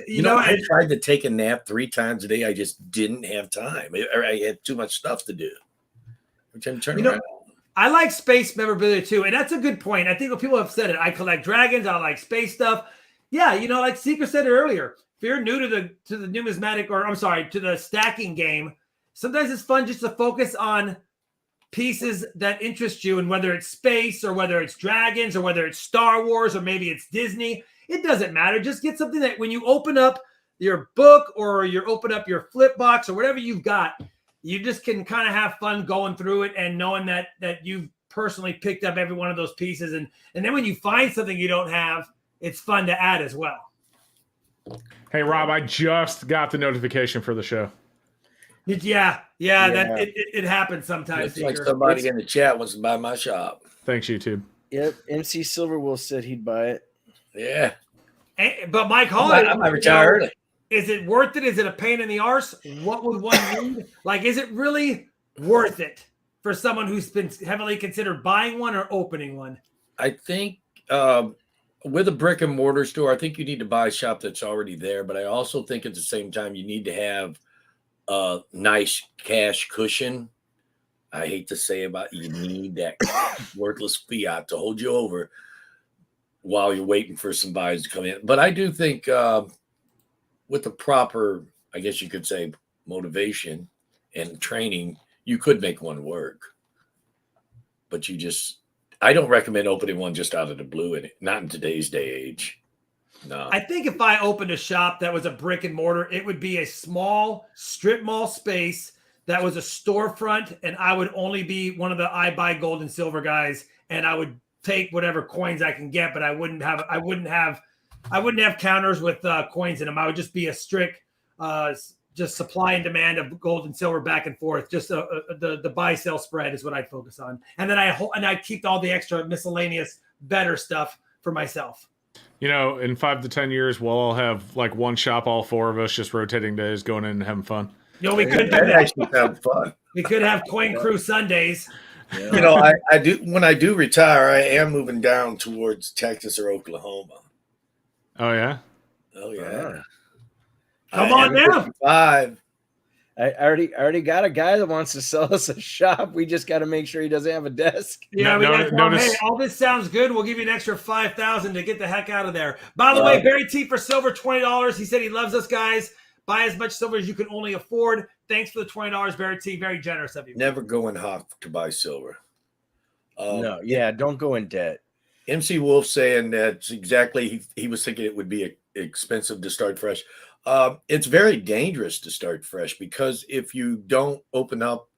You know, I tried to take a nap 3 times a day. I just didn't have time. I had too much stuff to do. Which I'm turning around. I like space memorabilia too, and that's a good point. I think what people have said it. I collect dragons. I like space stuff. Yeah, like Seeker said it earlier. If you're new to the numismatic, or I'm sorry, to the stacking game, sometimes it's fun just to focus on pieces that interest you, and whether it's space or whether it's dragons or whether it's Star Wars or maybe it's Disney, it doesn't matter. Just get something that when you open up your book or you open up your flip box or whatever you've got, you just can kind of have fun going through it and knowing that you've personally picked up every one of those pieces. And then when you find something you don't have, it's fun to add as well. Hey, Rob, I just got the notification for the show. Yeah. That it happens sometimes. It's like somebody in the chat wants to buy my shop. Thanks, YouTube. Yep, MC Silverwolf said he'd buy it. Yeah. But Mike Holland, I might retire early. Is it worth it? Is it a pain in the arse? What would one need? Like, is it really worth it for someone who's been heavily considered buying one or opening one? I think with a brick and mortar store, I think you need to buy a shop that's already there. But I also think at the same time, you need to have a nice cash cushion. I hate to say you need that worthless fiat to hold you over while you're waiting for some buyers to come in. But I do think with the proper, I guess you could say, motivation and training, you could make one work. But I don't recommend opening one just out of the blue in it. Not in today's day age. No. I think if I opened a shop that was a brick and mortar, it would be a small strip mall space that was a storefront, and I would only be one of the I buy gold and silver guys, and I would take whatever coins I can get, but I wouldn't have counters with coins in them. I would just be a strict just supply and demand of gold and silver back and forth. Just the buy sell spread is what I'd focus on, and then I keep all the extra miscellaneous better stuff for myself. In 5 to 10 years, we'll all have like one shop, all 4 of us just rotating days, going in and having fun. We could do that. That. Actually sounds fun. We could have Coin Crew Sundays. Yeah. I do. When I do retire, I am moving down towards Texas or Oklahoma. Oh yeah. Oh yeah. Come on down. 55. I already got a guy that wants to sell us a shop. We just got to make sure he doesn't have a desk. Yeah, we got to tell him, hey, all this sounds good. We'll give you an extra $5,000 to get the heck out of there. By the way, Barry T for silver, $20. He said he loves us, guys. Buy as much silver as you can only afford. Thanks for the $20, Barry T. Very generous of you. Never go in hot to buy silver. Don't go in debt. MC Wolf saying that's exactly. He was thinking it would be expensive to start fresh. It's very dangerous to start fresh because if you don't open up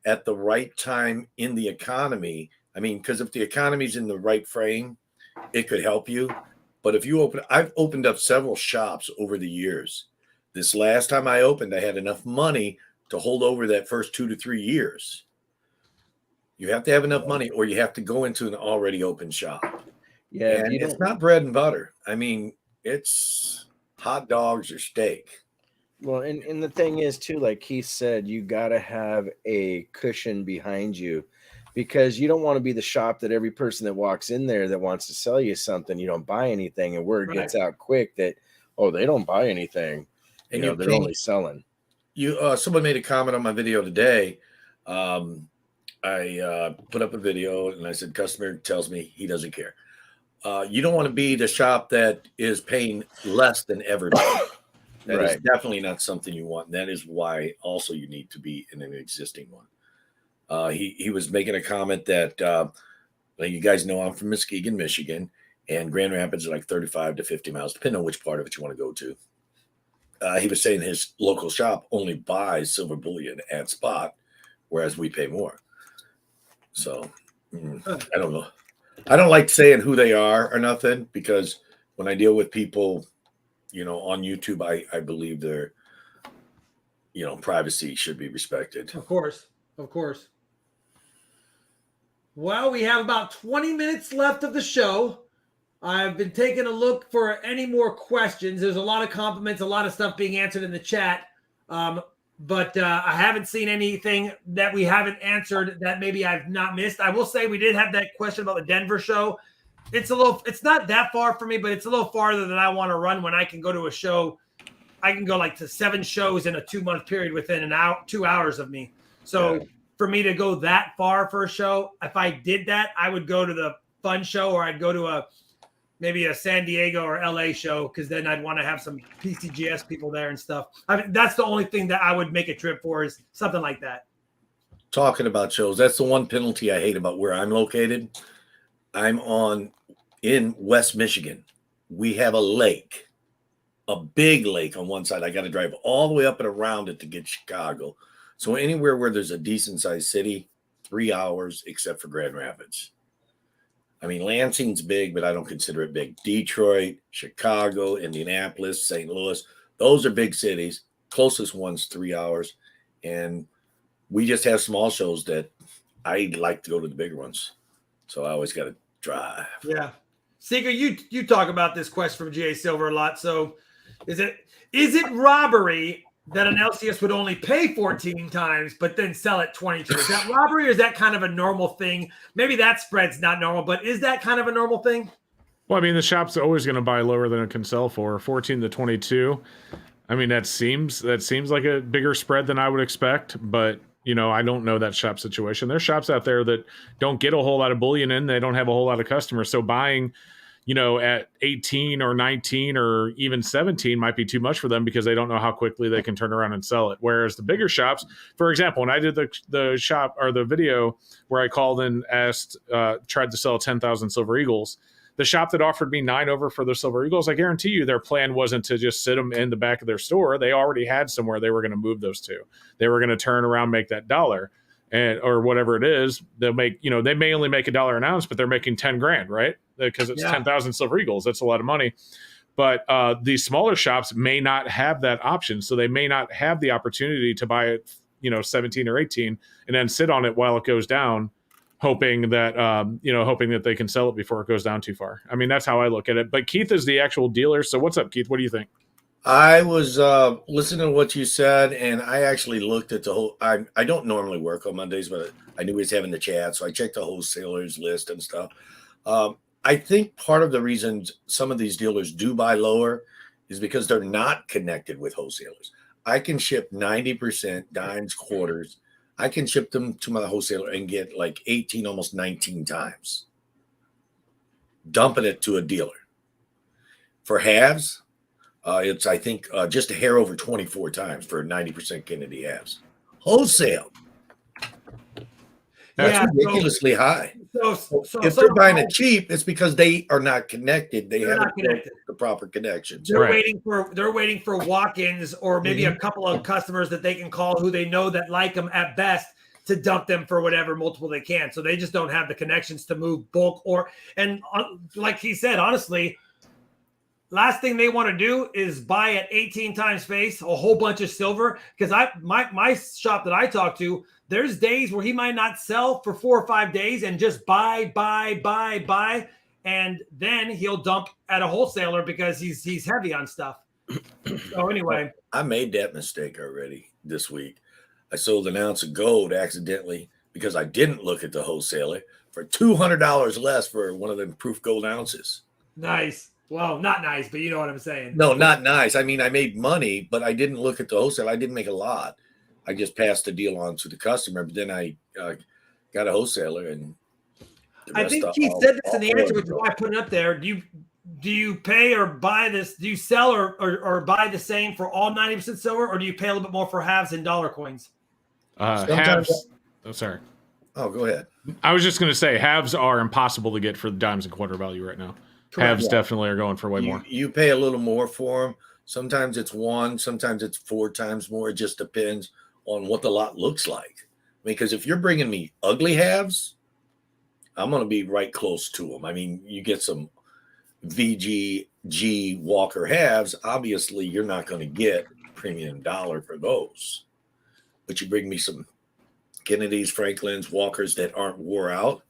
at the right time in the economy, because if the economy's in the right frame, it could help you. But if you I've opened up several shops over the years. This last time I opened, I had enough money to hold over that first 2 to 3 years. You have to have enough money or you have to go into an already open shop. Yeah. And it's not bread and butter. It's hot dogs or steak. Well, and the thing is too, like Keith said, you got to have a cushion behind you because you don't want to be the shop that every person that walks in there that wants to sell you something, you don't buy anything, and word gets out quick that, they don't buy anything. And they're only selling. Someone made a comment on my video today. I put up a video and I said, customer tells me he doesn't care. You don't want to be the shop that is paying less than everybody. That is definitely not something you want. And that is why also you need to be in an existing one. He was making a comment that you guys know I'm from Muskegon, Michigan, and Grand Rapids are like 35 to 50 miles, depending on which part of it you want to go to. He was saying his local shop only buys silver bullion at spot, whereas we pay more. So I don't know. I don't like saying who they are or nothing because when I deal with people, on YouTube, I believe their, privacy should be respected. Of course. Of course. Well, we have about 20 minutes left of the show. I've been taking a look for any more questions. There's a lot of compliments, a lot of stuff being answered in the chat. But I haven't seen anything that we haven't answered that maybe I've not missed. I will say we did have that question about the Denver show. It's not that far for me, but it's a little farther than I want to run when I can go to a show. I can go like to 7 shows in a 2-month period within 2 hours of me. So for me to go that far for a show, if I did that, I would go to the fun show, or I'd go to maybe a San Diego or LA show, because then I'd want to have some PCGS people there and stuff. I mean, that's the only thing that I would make a trip for, is something like that. Talking about shows, that's the one penalty I hate about where I'm located. I'm in West Michigan. We have a lake, a big lake on one side. I got to drive all the way up and around it to get Chicago. So anywhere where there's a decent sized city, 3 hours, except for Grand Rapids. I mean, Lansing's big, but I don't consider it big. Detroit, Chicago, Indianapolis, St. Louis, those are big cities. Closest one's 3 hours. And we just have small shows that I like to go to the bigger ones. So I always got to drive. Yeah. Seeker, you talk about this question from GA Silver a lot. So is it robbery that an LCS would only pay 14 times, but then sell it 22? Is that robbery, or is that kind of a normal thing? Maybe that spread's not normal, but is that kind of a normal thing? Well, I mean, the shop's always going to buy lower than it can sell for. 14 to 22. I mean, that seems like a bigger spread than I would expect, but I don't know that shop situation. There's shops out there that don't get a whole lot of bullion in. They don't have a whole lot of customers. So buying, at 18 or 19 or even 17 might be too much for them, because they don't know how quickly they can turn around and sell it. Whereas the bigger shops, for example, when I did the shop or the video where I called and asked, tried to sell 10,000 Silver Eagles, the shop that offered me 9 over for the Silver Eagles, I guarantee you their plan wasn't to just sit them in the back of their store. They already had somewhere they were going to move those to. They were going to turn around, make that $1 or whatever it is. They'll make, they may only make $1 an ounce, but they're making 10 grand, right? Because it's 10,000 Silver Eagles. That's a lot of money. But these smaller shops may not have that option. So they may not have the opportunity to buy it, 17 or 18 and then sit on it while it goes down, hoping that they can sell it before it goes down too far. I mean, that's how I look at it. But Keith is the actual dealer. So what's up, Keith? What do you think? I was listening to what you said, and I actually looked at the whole. I don't normally work on Mondays, but I knew he was having the chat, so I checked the wholesalers list and stuff. I think part of the reasons some of these dealers do buy lower is because they're not connected with wholesalers. I can ship 90% dimes, quarters. I can ship them to my wholesaler and get like 18, almost 19 times, dumping it to a dealer. For halves, it's, I think, just a hair over 24 times for 90% Kennedy halves. Wholesale. That's ridiculously high. So if they're buying it cheap, it's because they are not connected. They haven't built the proper connections. They're waiting for walk-ins, or maybe a couple of customers that they can call who they know that like them at best, to dump them for whatever multiple they can. So they just don't have the connections to move bulk, and like he said, honestly, last thing they want to do is buy at 18 times face a whole bunch of silver. Because my shop that I talk to, there's days where he might not sell for 4 or 5 days and just buy. And then he'll dump at a wholesaler because he's heavy on stuff. So anyway. I made that mistake already this week. I sold an ounce of gold accidentally because I didn't look at the wholesaler for $200 less for one of them proof gold ounces. Nice. Well, not nice, but you know what I'm saying. No, not nice. I mean, I made money, but I didn't look at the wholesaler. I didn't make a lot. I just passed the deal on to the customer, but then I got a wholesaler, and I think he said this in the answer, which is why I put it up there. Do you pay or buy this? Do you sell or buy the same for all 90% silver, or do you pay a little bit more for halves and dollar coins? Halves. Oh, sorry. Oh, go ahead. I was just going to say halves are impossible to get for the dimes and quarter value right now. Correct. Halves definitely are going for way more. You pay a little more for them. Sometimes it's 1, sometimes it's 4 times more. It just depends on what the lot looks like. I mean, because if you're bringing me ugly halves, I'm going to be right close to them. I mean, you get some, VGG Walker halves, obviously you're not going to get premium dollar for those. But you bring me some Kennedys, Franklins, Walkers that aren't wore out.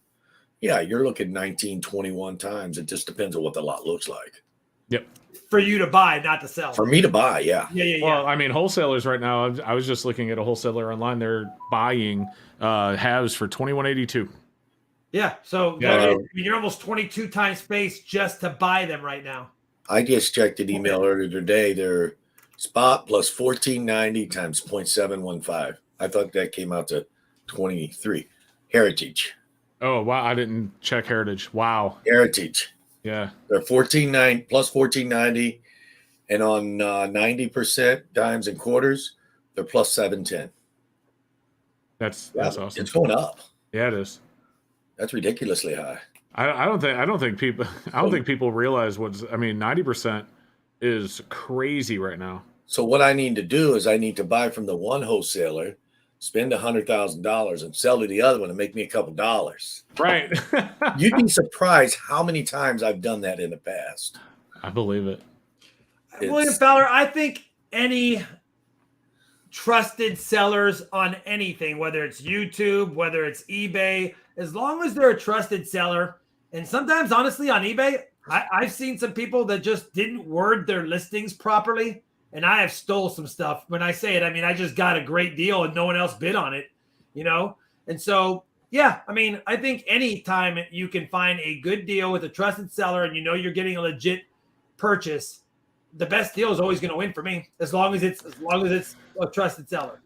Yeah, you're looking 19, 21 times. It just depends on what the lot looks like. Yep. For you to buy, not to sell. For me to buy, yeah. Well, I mean, wholesalers right now. I was just looking at a wholesaler online. They're buying halves for $21.82. Yeah, so Yeah. you're almost 22 times space just to buy them right now. I just checked an email earlier today. They're spot plus $14.90 times 0.715. I thought that came out to 23. Heritage. Oh wow! I didn't check Heritage. Wow. Heritage. Yeah. They're $14.90 plus $14.90, and on 90% dimes and quarters, they're plus $7.10. That's awesome. It's going up. Yeah, it is. That's ridiculously high. I don't think people realize 90% is crazy right now. So what I need to do is I need to buy from the one wholesaler, spend $100,000 and sell to the other one and make me a couple dollars. Right. You'd be surprised how many times I've done that in the past. I believe it. William Fowler, I think any trusted sellers on anything, whether it's YouTube, whether it's eBay, as long as they're a trusted seller, and sometimes honestly on eBay, I've seen some people that just didn't word their listings properly, and I have stole some stuff. When I say it, I mean, I just got a great deal and no one else bid on it, And so, yeah, I mean, I think anytime you can find a good deal with a trusted seller and you're getting a legit purchase, the best deal is always going to win for me, as long as it's a trusted seller.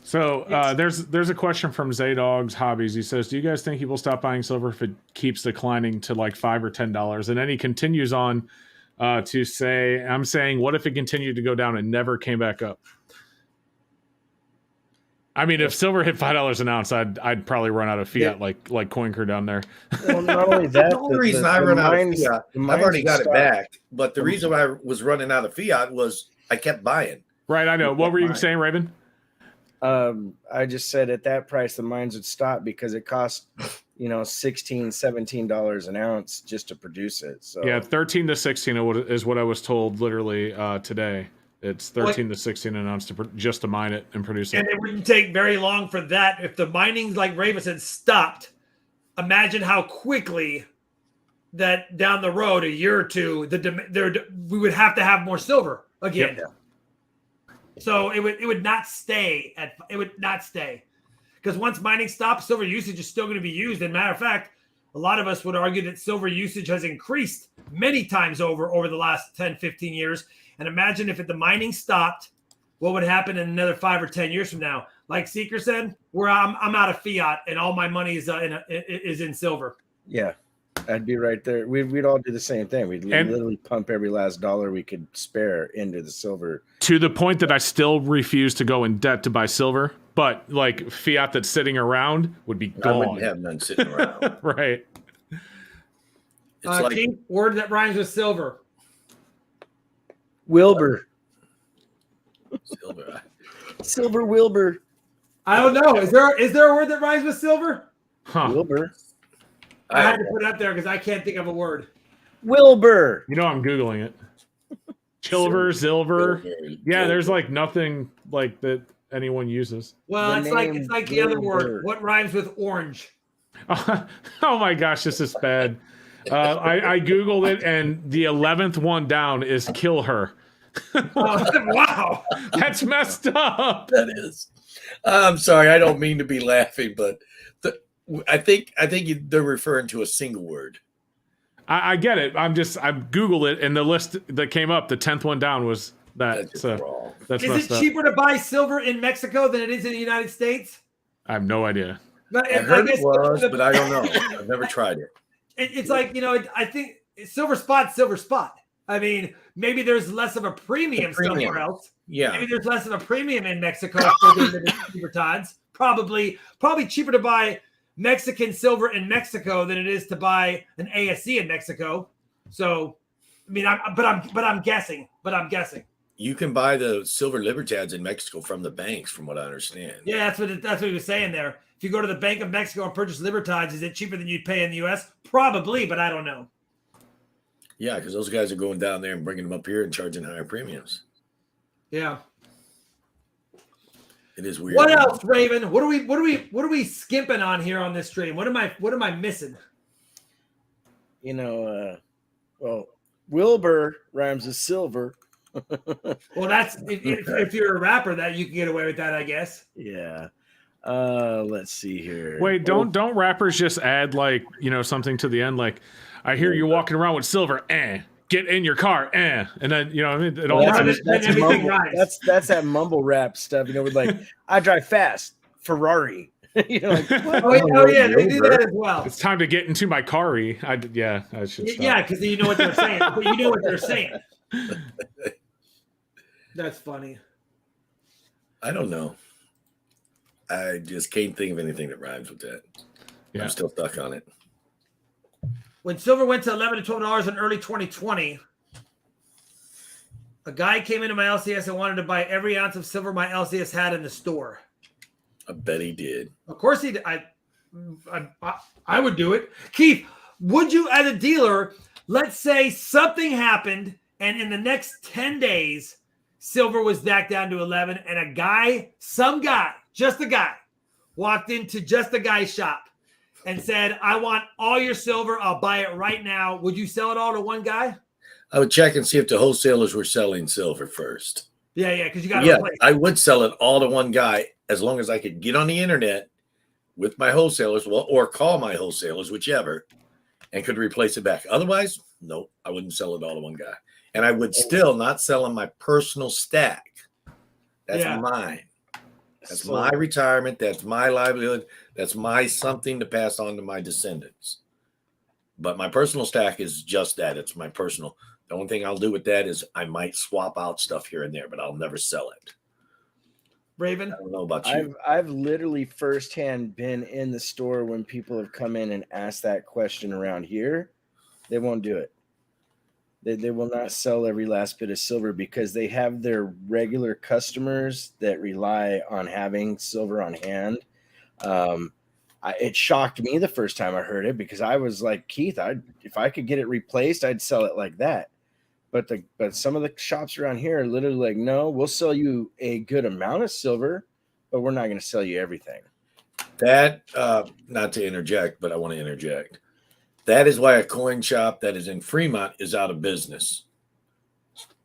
So there's a question from Zaydog's Hobbies. He says, "Do you guys think he will stop buying silver if it keeps declining to like $5 or $10?" And then he continues on to say, "I'm saying, what if it continued to go down and never came back up?" I mean, if silver hit $5 an ounce, I'd probably run out of fiat like Coinker down there. Well, not only that, The only reason I run out of fiat, I've already got it back. But the reason why I was running out of fiat was I kept buying. Right, I know. What were you saying, Raven? I just said at that price the mines would stop because it cost $16, $17 an ounce just to produce it. So yeah, 13 to 16 is what I was told literally today. It's 13 to 16 an ounce just to mine it and produce it. And it wouldn't take very long for that. If the mining, like Raven said, stopped, imagine how quickly that down the road, a year or two, we would have to have more silver again. Yep. So it would not stay because once mining stops, silver usage is still going to be used. And matter of fact, a lot of us would argue that silver usage has increased many times over the last 10, 15 years. And imagine if the mining stopped, what would happen in another 5 or 10 years from now? Like Seeker said, I'm out of fiat and all my money is in silver. Yeah, I'd be right there. We'd all do the same thing. We'd literally pump every last dollar we could spare into the silver. To the point that I still refuse to go in debt to buy silver, but like fiat that's sitting around would be gone. I wouldn't have none sitting around. Right. It's Keith, word that rhymes with silver. Wilbur. silver. Silver Wilbur. I don't know. Is there a word that rhymes with silver? Huh. Wilbur. I had to put it up there because I can't think of a word. Wilbur. I'm Googling it. Silver. Yeah, there's like nothing like that anyone uses. Well, it's like the other word. What rhymes with orange? Oh my gosh, this is bad. I Googled it, and the 11th one down is kill her. Wow. That's messed up. That is. I'm sorry. I don't mean to be laughing, but I think they're referring to a single word. I get it. I Googled it, and the list that came up, the 10th one down was that. That's So wrong. that's Is messed it up. cheaper to buy silver in Mexico than it is in the United States? I have no idea. But I heard it was, but I don't know. I've never tried it. It's like, I think silver spot. I mean, maybe there's less of a premium somewhere else. Yeah. Maybe there's less of a premium in Mexico for the Libertads. Probably cheaper to buy Mexican silver in Mexico than it is to buy an ASC in Mexico. So, I mean, I'm guessing. You can buy the silver Libertads in Mexico from the banks, from what I understand. Yeah, that's what he was saying there. If you go to the Bank of Mexico and purchase Libertads, is it cheaper than you'd pay in the U.S.? Probably, but I don't know. Yeah, because those guys are going down there and bringing them up here and charging higher premiums. Yeah. It is weird. What else, Raven? What are we skimping on here on this stream? What am I missing? Well, Wilbur rhymes with silver. Well, that's if you're a rapper, that you can get away with that, I guess. Yeah. Let's see here. Wait, don't rappers just add like, something to the end? Like, I hear you're walking around with silver, get in your car, and then it all that's that mumble rap stuff. With like, I drive fast, Ferrari. Like, oh yeah, they do that as well. It's time to get into my car-y. I should stop. Yeah, because you know what they're saying. But you know what they're saying. That's funny. I don't know. I just can't think of anything that rhymes with that. Yeah. I'm still stuck on it. When silver went to $11 to $12 in early 2020, a guy came into my LCS and wanted to buy every ounce of silver my LCS had in the store. I bet he did. Of course he did. I would do it. Keith, would you, as a dealer, let's say something happened and in the next 10 days, silver was back down to 11 and just a guy, walked into just a guy's shop and said, I want all your silver. I'll buy it right now. Would you sell it all to one guy? I would check and see if the wholesalers were selling silver first. Yeah, because you got to replace. I would sell it all to one guy as long as I could get on the internet with my wholesalers, or call my wholesalers, whichever, and could replace it back. Otherwise, no, I wouldn't sell it all to one guy. And I would still not sell on my personal stack. That's mine. That's my retirement. That's my livelihood. That's my something to pass on to my descendants. But my personal stack is just that. It's my personal. The only thing I'll do with that is I might swap out stuff here and there, but I'll never sell it. Raven? I don't know about you. I've literally firsthand been in the store when people have come in and asked that question around here. They won't do it. They will not sell every last bit of silver because they have their regular customers that rely on having silver on hand. It shocked me the first time I heard it because I was like, Keith, if I could get it replaced, I'd sell it like that. But some of the shops around here are literally like, no, we'll sell you a good amount of silver, but we're not going to sell you everything. That, not to interject, but I want to interject. That is why a coin shop that is in Fremont is out of business.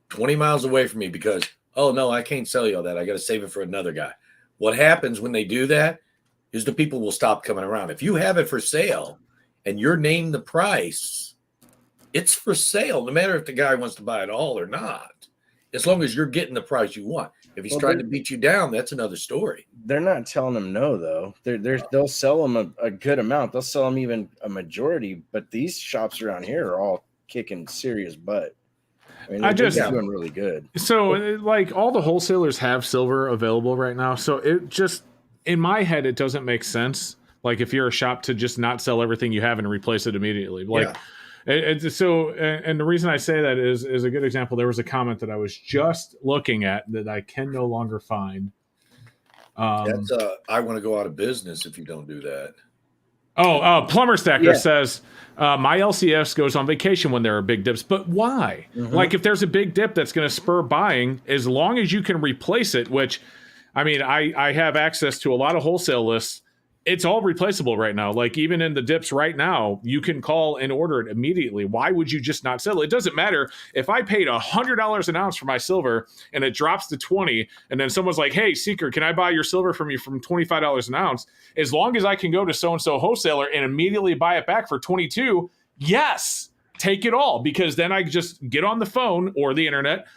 20 miles away from me because, oh, no, I can't sell you all that. I got to save it for another guy. What happens when they do that is the people will stop coming around. If you have it for sale and you're named the price, it's for sale, no matter if the guy wants to buy it all or not, as long as you're getting the price you want. If he's trying to beat you down, that's another story. They're not telling them no, though. They'll sell them a good amount. They'll sell them even a majority. But these shops around here are all kicking serious butt. I mean, they're doing really good. So, like, all the wholesalers have silver available right now. So it just, in my head, it doesn't make sense. Like, if you're a shop to just not sell everything you have and replace it immediately. Like, and the reason I say that is a good example. There was a comment that I was just looking at that I can no longer find. That's I want to go out of business if you don't do that. Plumber Stacker says my LCS goes on vacation when there are big dips, but why? Mm-hmm. Like, if there's a big dip that's going to spur buying, as long as you can replace it, which, I mean, I have access to a lot of wholesale lists. It's all replaceable right now. Like, even in the dips right now, you can call and order it immediately. Why would you just not sell it? It doesn't matter if I paid $100 an ounce for my silver and it drops to 20, and then someone's like, hey, Seeker, can I buy your silver from you from $25 an ounce? As long as I can go to so-and-so wholesaler and immediately buy it back for 22, yes, take it all, because then I just get on the phone or the internet,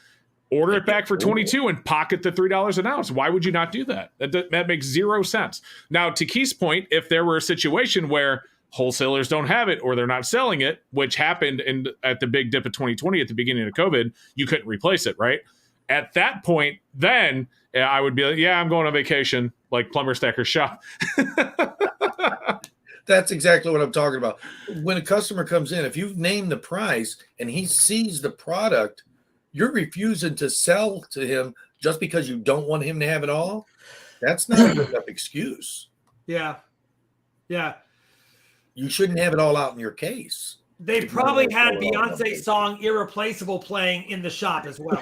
order it back for 22 and pocket the $3 an ounce. Why would you not do that? That makes zero sense. Now, to Keith's point, if there were a situation where wholesalers don't have it or they're not selling it, which happened at the big dip of 2020 at the beginning of COVID, you couldn't replace it, right? At that point, then I would be like, yeah, I'm going on vacation, like Plumber Stacker's shop. That's exactly what I'm talking about. When a customer comes in, if you've named the price and he sees the product, you're refusing to sell to him just because you don't want him to have it all. That's not a good enough excuse. Yeah. You shouldn't have it all out in your case. They probably had Beyonce's song "Irreplaceable" playing in the shop as well.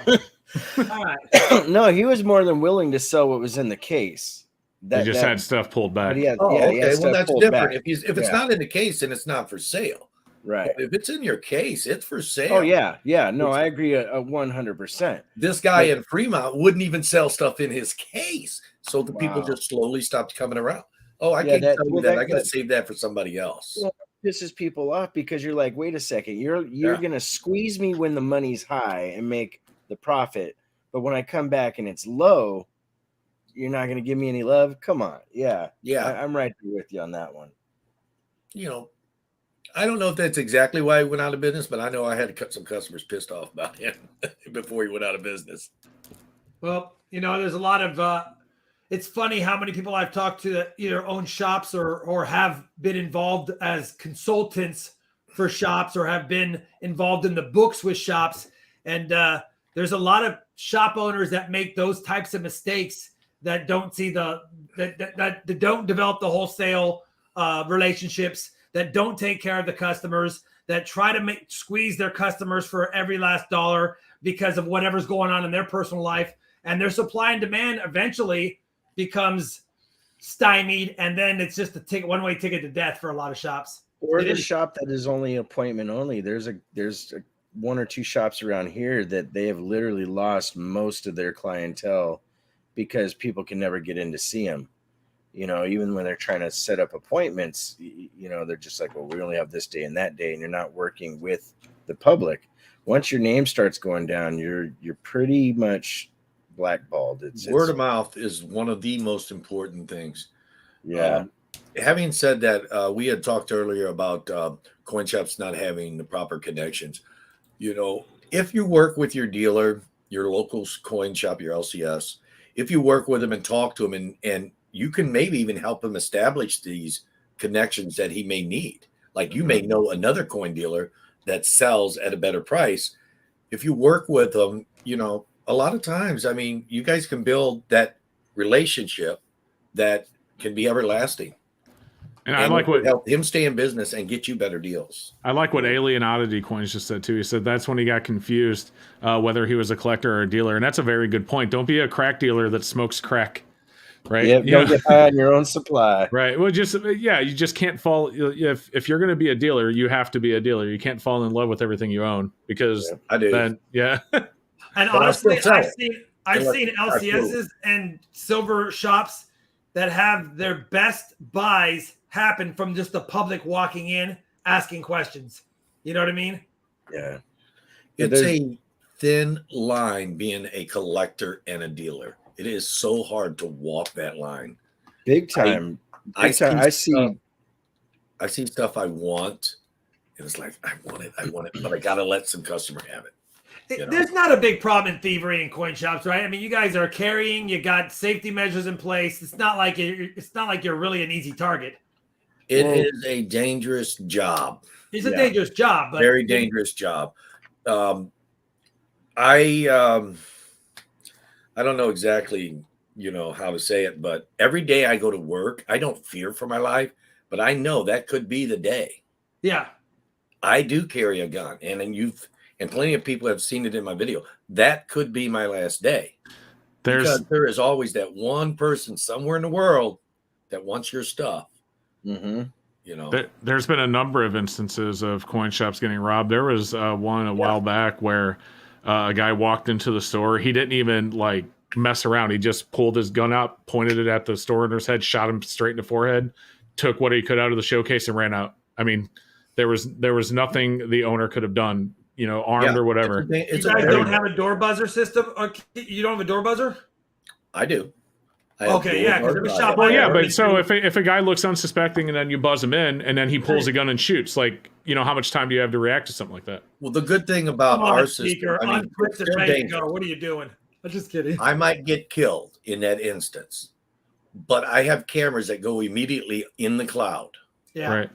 All right. No, he was more than willing to sell what was in the case. They just had stuff pulled back. He had, Oh, he had okay. stuff Well, that's pulled different. back. If it's not in the case, then it's not for sale. Right. But if it's in your case, it's for sale. Oh yeah, yeah. No, I agree 100%. This guy in Fremont wouldn't even sell stuff in his case, so the people just slowly stopped coming around. Oh, I can't tell you that. I got to save that for somebody else. Well, pisses people off because you're like, wait a second, you're gonna squeeze me when the money's high and make the profit, but when I come back and it's low, you're not gonna give me any love. Come on, yeah. I'm right there with you on that one. You know, I don't know if that's exactly why he went out of business, but I know I had to cut some customers pissed off about him before he went out of business. Well, you know, there's a lot of it's funny how many people I've talked to that either own shops or have been involved as consultants for shops or have been involved in the books with shops. And there's a lot of shop owners that make those types of mistakes that don't see that don't develop the wholesale relationships, that don't take care of the customers, that try to squeeze their customers for every last dollar because of whatever's going on in their personal life. And their supply and demand eventually becomes stymied, and then it's just a one-way ticket to death for a lot of shops. Or the shop that is only appointment only. There's one or two shops around here that they have literally lost most of their clientele because people can never get in to see them. You know, even when they're trying to set up appointments, you know, they're just like, well, we only have this day and that day, and you're not working with the public. Once your name starts going down, you're pretty much blackballed. Word of mouth is one of the most important things. Yeah. Having said that, we had talked earlier about coin shops not having the proper connections. You know, if you work with your dealer, your local coin shop, your LCS, if you work with them and talk to them and you can maybe even help him establish these connections that he may need. Like you may know another coin dealer that sells at a better price. If you work with them, you know, a lot of times, I mean, you guys can build that relationship that can be everlasting. And I like what help him stay in business and get you better deals. I like what Alien Oddity Coins just said too. He said that's when he got confused whether he was a collector or a dealer, and that's a very good point. Don't be a crack dealer that smokes crack, right? Yeah, don't get high on your own supply, right? Well, you just can't fall. If you're going to be a dealer, you have to be a dealer. You can't fall in love with everything you own because I do. Then, And honestly, I've seen LCSs and silver shops that have their best buys happen from just the public walking in, asking questions. You know what I mean? Yeah. It's a thin line being a collector and a dealer. It is so hard to walk that line. Big time. I see stuff I want, and it's like, I want it, but I got to let some customer have it. You know? There's not a big problem in thievery in coin shops, right? I mean, you guys are carrying, you got safety measures in place. It's not like you're really an easy target. It is a dangerous job. It's a dangerous job, but very dangerous job. I don't know exactly, you know, how to say it, but every day I go to work, I don't fear for my life, but I know that could be the day. Yeah. I do carry a gun, and plenty of people have seen it in my video. That could be my last day. Because there is always that one person somewhere in the world that wants your stuff. Mm-hmm. You know, there's been a number of instances of coin shops getting robbed. There was one a while back where a guy walked into the store. He didn't even like mess around. He just pulled his gun out, pointed it at the store owner's head, shot him straight in the forehead, took what he could out of the showcase and ran out. I mean, there was nothing the owner could have done, you know, armed or whatever. You guys don't have a door buzzer system? You don't have a door buzzer? I do. Okay, yeah, because every shop. Well, yeah, but so if a guy looks unsuspecting and then you buzz him in and then he pulls a gun and shoots, like, you know, how much time do you have to react to something like that? Well, the good thing about our system, I mean, what are you doing? I'm just kidding. I might get killed in that instance, but I have cameras that go immediately in the cloud. Yeah, right.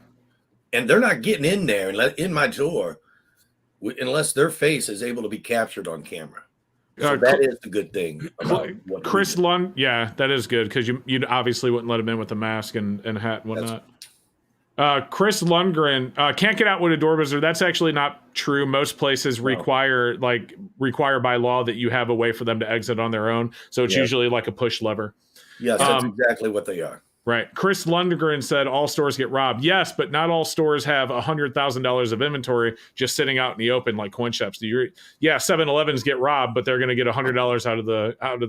And they're not getting in there and in my door unless their face is able to be captured on camera. So that is the good thing. Chris Lund, yeah, that is good because you obviously wouldn't let him in with a mask and hat and whatnot. Chris Lundgren can't get out with a door buzzer. That's actually not true. Most places require by law that you have a way for them to exit on their own. So it's usually like a push lever. Yes, that's exactly what they are. Right. Chris Lundgren said all stores get robbed. Yes, but not all stores have $100,000 of inventory just sitting out in the open like coin shops. 7-Elevens get robbed, but they're going to get $100 out of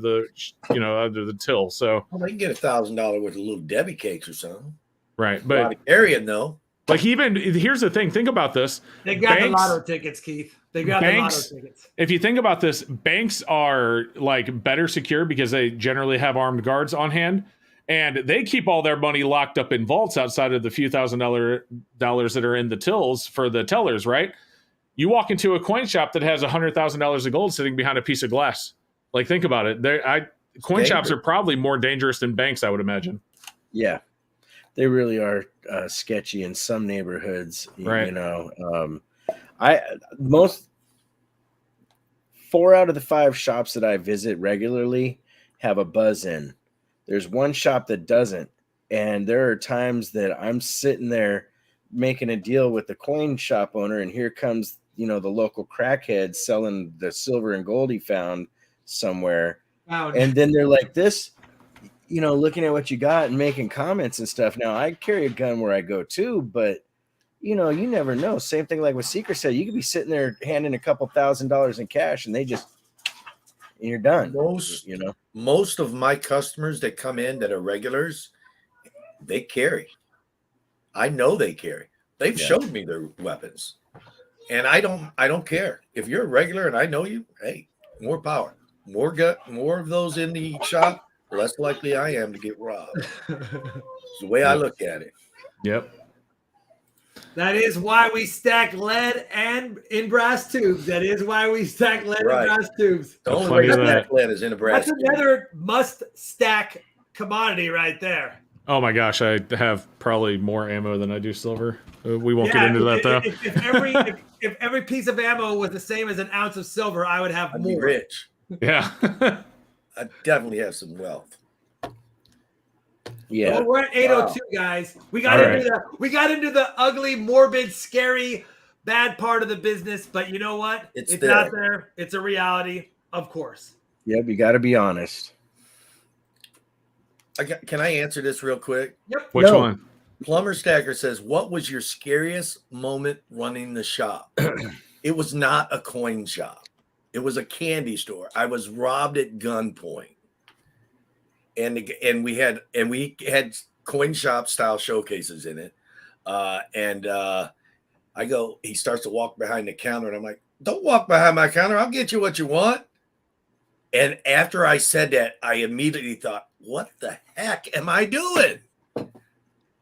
the till. So they can get $1,000 worth of little Debbie cakes or something. Right, but Arian though. Like here's the thing. Think about this. They got the lotto tickets, Keith. They got the lotto tickets. If you think about this, banks are like better secure because they generally have armed guards on hand, and they keep all their money locked up in vaults outside of the few $1,000s that are in the tills for the tellers. Right? You walk into a coin shop that has $100,000 of gold sitting behind a piece of glass. Like think about it. Coin shops are probably more dangerous than banks, I would imagine. Yeah. They really are sketchy in some neighborhoods, right. 4 out of the 5 shops that I visit regularly have a buzz in. There's one shop that doesn't. And there are times that I'm sitting there making a deal with the coin shop owner, and here comes, the local crackhead selling the silver and gold he found somewhere. Ouch. And then they're like this, looking at what you got and making comments and stuff. Now, I carry a gun where I go too, but, you never know. Same thing like what Seeker said. You could be sitting there handing a couple $1,000s in cash, and you're done. Most of my customers that come in that are regulars, they carry. I know they carry. They've showed me their weapons, and I don't care. If you're a regular and I know you, hey, more power, more of those in the shop. Less likely I am to get robbed. It's the way I look at it. Yep. That is why we stack lead and in brass tubes. That is why we stack lead in brass tubes. The only way to stack lead is in a brass tube. That's another must-stack commodity right there. Oh my gosh, I have probably more ammo than I do silver. We won't get into that though. If every piece of ammo was the same as an ounce of silver, I would have more. Be rich. Yeah. I definitely have some wealth. Yeah. Well, we're at 8:02, guys. We got into the ugly, morbid, scary, bad part of the business, but you know what? It's out there. It's a reality, of course. Yep, you got to be honest. Can I answer this real quick? Yep. Which one? Plumber Stacker says, "What was your scariest moment running the shop?" It was not a coin shop. It was a candy store. I was robbed at gunpoint, and we had coin shop style showcases in it. He starts to walk behind the counter, and I'm like, "Don't walk behind my counter. I'll get you what you want." And after I said that, I immediately thought, "What the heck am I doing?"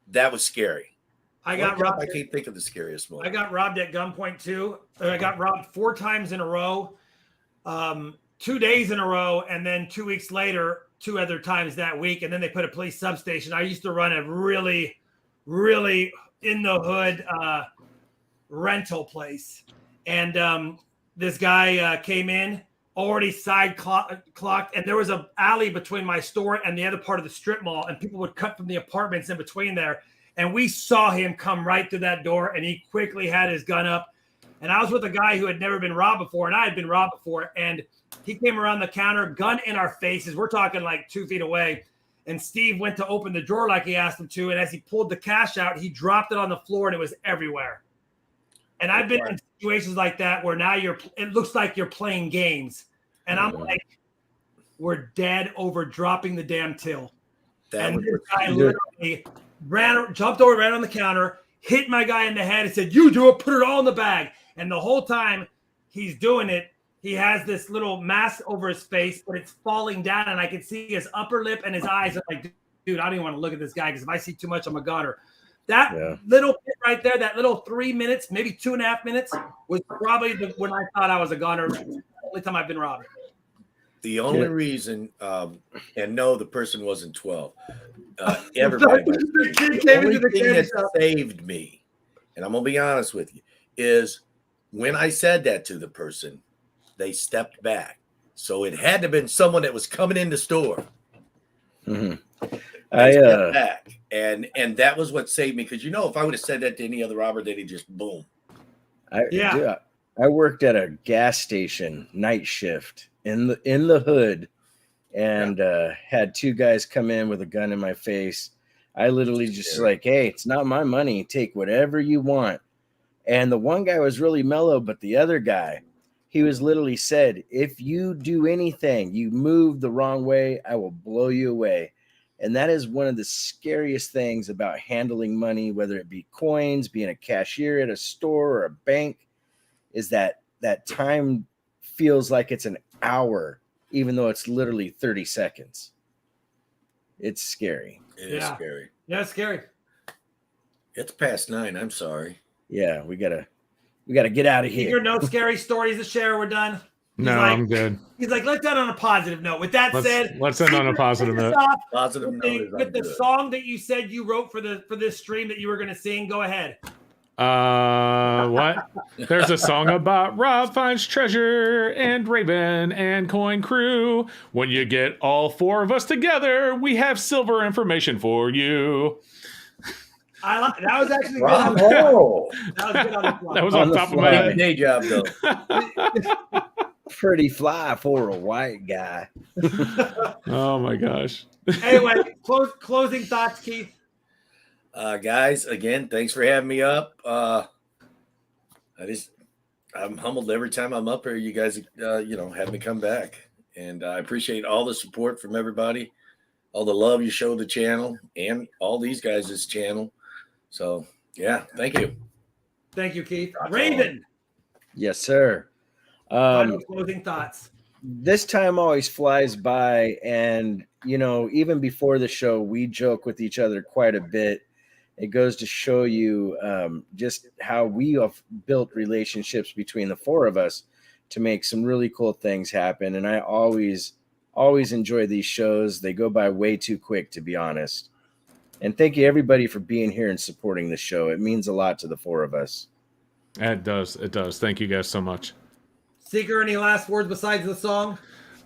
That was scary. I can't think of the scariest moment. I got robbed at gunpoint too. I got robbed 4 times in a row. 2 days in a row, and then 2 weeks later, 2 other times that week, and then they put a police substation. I used to run a really, really in the hood rental place, and this guy came in already side clocked, and there was an alley between my store and the other part of the strip mall, and people would cut from the apartments in between there, and we saw him come right through that door, and he quickly had his gun up. And I was with a guy who had never been robbed before, and I had been robbed before. And he came around the counter, gun in our faces. We're talking like 2 feet away. And Steve went to open the drawer like he asked him to. And as he pulled the cash out, he dropped it on the floor, and it was everywhere. And I've been in situations like that where now it looks like you're playing games. And I'm like, we're dead over dropping the damn till. And this guy literally jumped over, ran on the counter, hit my guy in the head, and said, "You do it, put it all in the bag." And the whole time he's doing it, he has this little mask over his face, but it's falling down, and I can see his upper lip and his eyes. I'm like, dude, I don't even want to look at this guy because if I see too much, I'm a goner. That little bit right there, that little 3 minutes, maybe 2.5 minutes, was probably when I thought I was a goner. The only time I've been robbed. The only reason, and no, the person wasn't 12. Everybody. The only thing that saved me, and I'm going to be honest with you, is when I said that to the person, they stepped back. So it had to have been someone that was coming in the store. Mm-hmm. They stepped back. And that was what saved me, because if I would have said that to any other robber, they'd have just boom. I worked at a gas station night shift in the hood, and had two guys come in with a gun in my face. I literally just like, hey, it's not my money. Take whatever you want. And the one guy was really mellow, but the other guy, he was literally said, if you do anything, you move the wrong way, I will blow you away. And that is one of the scariest things about handling money, whether it be coins, being a cashier at a store or a bank, is that time feels like it's an hour, even though it's literally 30 seconds. It's scary. It is scary. Yeah, it's scary. It's past 9. I'm sorry. Yeah, we gotta get out of here. Your no scary stories to share. We're done. I'm good. He's like, let's end on a positive note. With that said, let's end on a positive note. Positive note with the song that you said you wrote for this stream that you were going to sing. Go ahead. What? There's a song about Rob finds treasure and Raven and Coin Crew. When you get all 4 of us together, we have silver information for you. That was actually good. Oh, That was on top of my head. Day job though. Pretty fly for a white guy. Oh my gosh. Anyway, closing thoughts, Keith. Guys, again, thanks for having me up. I'm humbled every time I'm up here. You guys, have me come back, and I appreciate all the support from everybody, all the love you show the channel, and all these guys' channel. So, yeah, thank you. Thank you, Keith. Raven. Yes, sir. Final closing thoughts. This time always flies by, and even before the show, we joke with each other quite a bit. It goes to show you just how we have built relationships between the 4 of us to make some really cool things happen. And I always enjoy these shows. They go by way too quick, to be honest. And thank you, everybody, for being here and supporting the show. It means a lot to the 4 of us. It does. It does. Thank you guys so much. Seeker, any last words besides the song?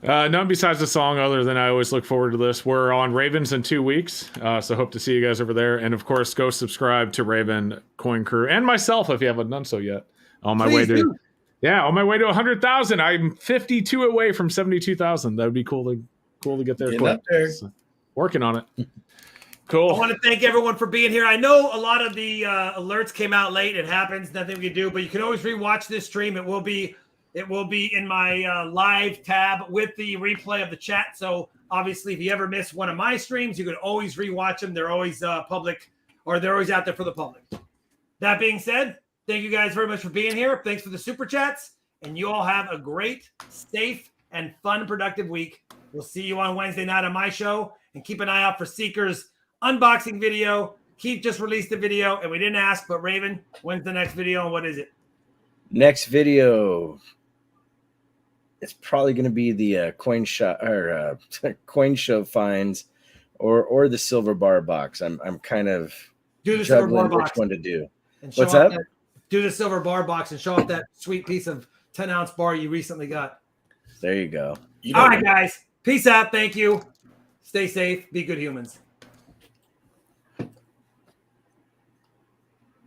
None besides the song, other than I always look forward to this. We're on Ravens in 2 weeks, so hope to see you guys over there. And of course, go subscribe to Raven, Coin Crew, and myself if you haven't done so yet. On my way to 100,000. I'm 52 away from 72,000. That would be cool to get there quick. So, working on it. Cool. I want to thank everyone for being here. I know a lot of the alerts came out late. It happens. Nothing we can do, but you can always rewatch this stream. It will be in my live tab with the replay of the chat. So obviously, if you ever miss one of my streams, you can always rewatch them. They're always public, or they're always out there for the public. That being said, thank you guys very much for being here. Thanks for the super chats, and you all have a great, safe, and fun, productive week. We'll see you on Wednesday night on my show, and keep an eye out for Seeker's unboxing video. Keith just released a video, and we didn't ask, but Raven, when's the next video, and what is it? Next video, it's probably going to be the coin show finds, or the silver bar box. I'm kind of juggling which one to do. What's up? Do the silver bar box and show off that sweet piece of 10-ounce bar you recently got. There you go. All right, guys. Peace out. Thank you. Stay safe. Be good humans.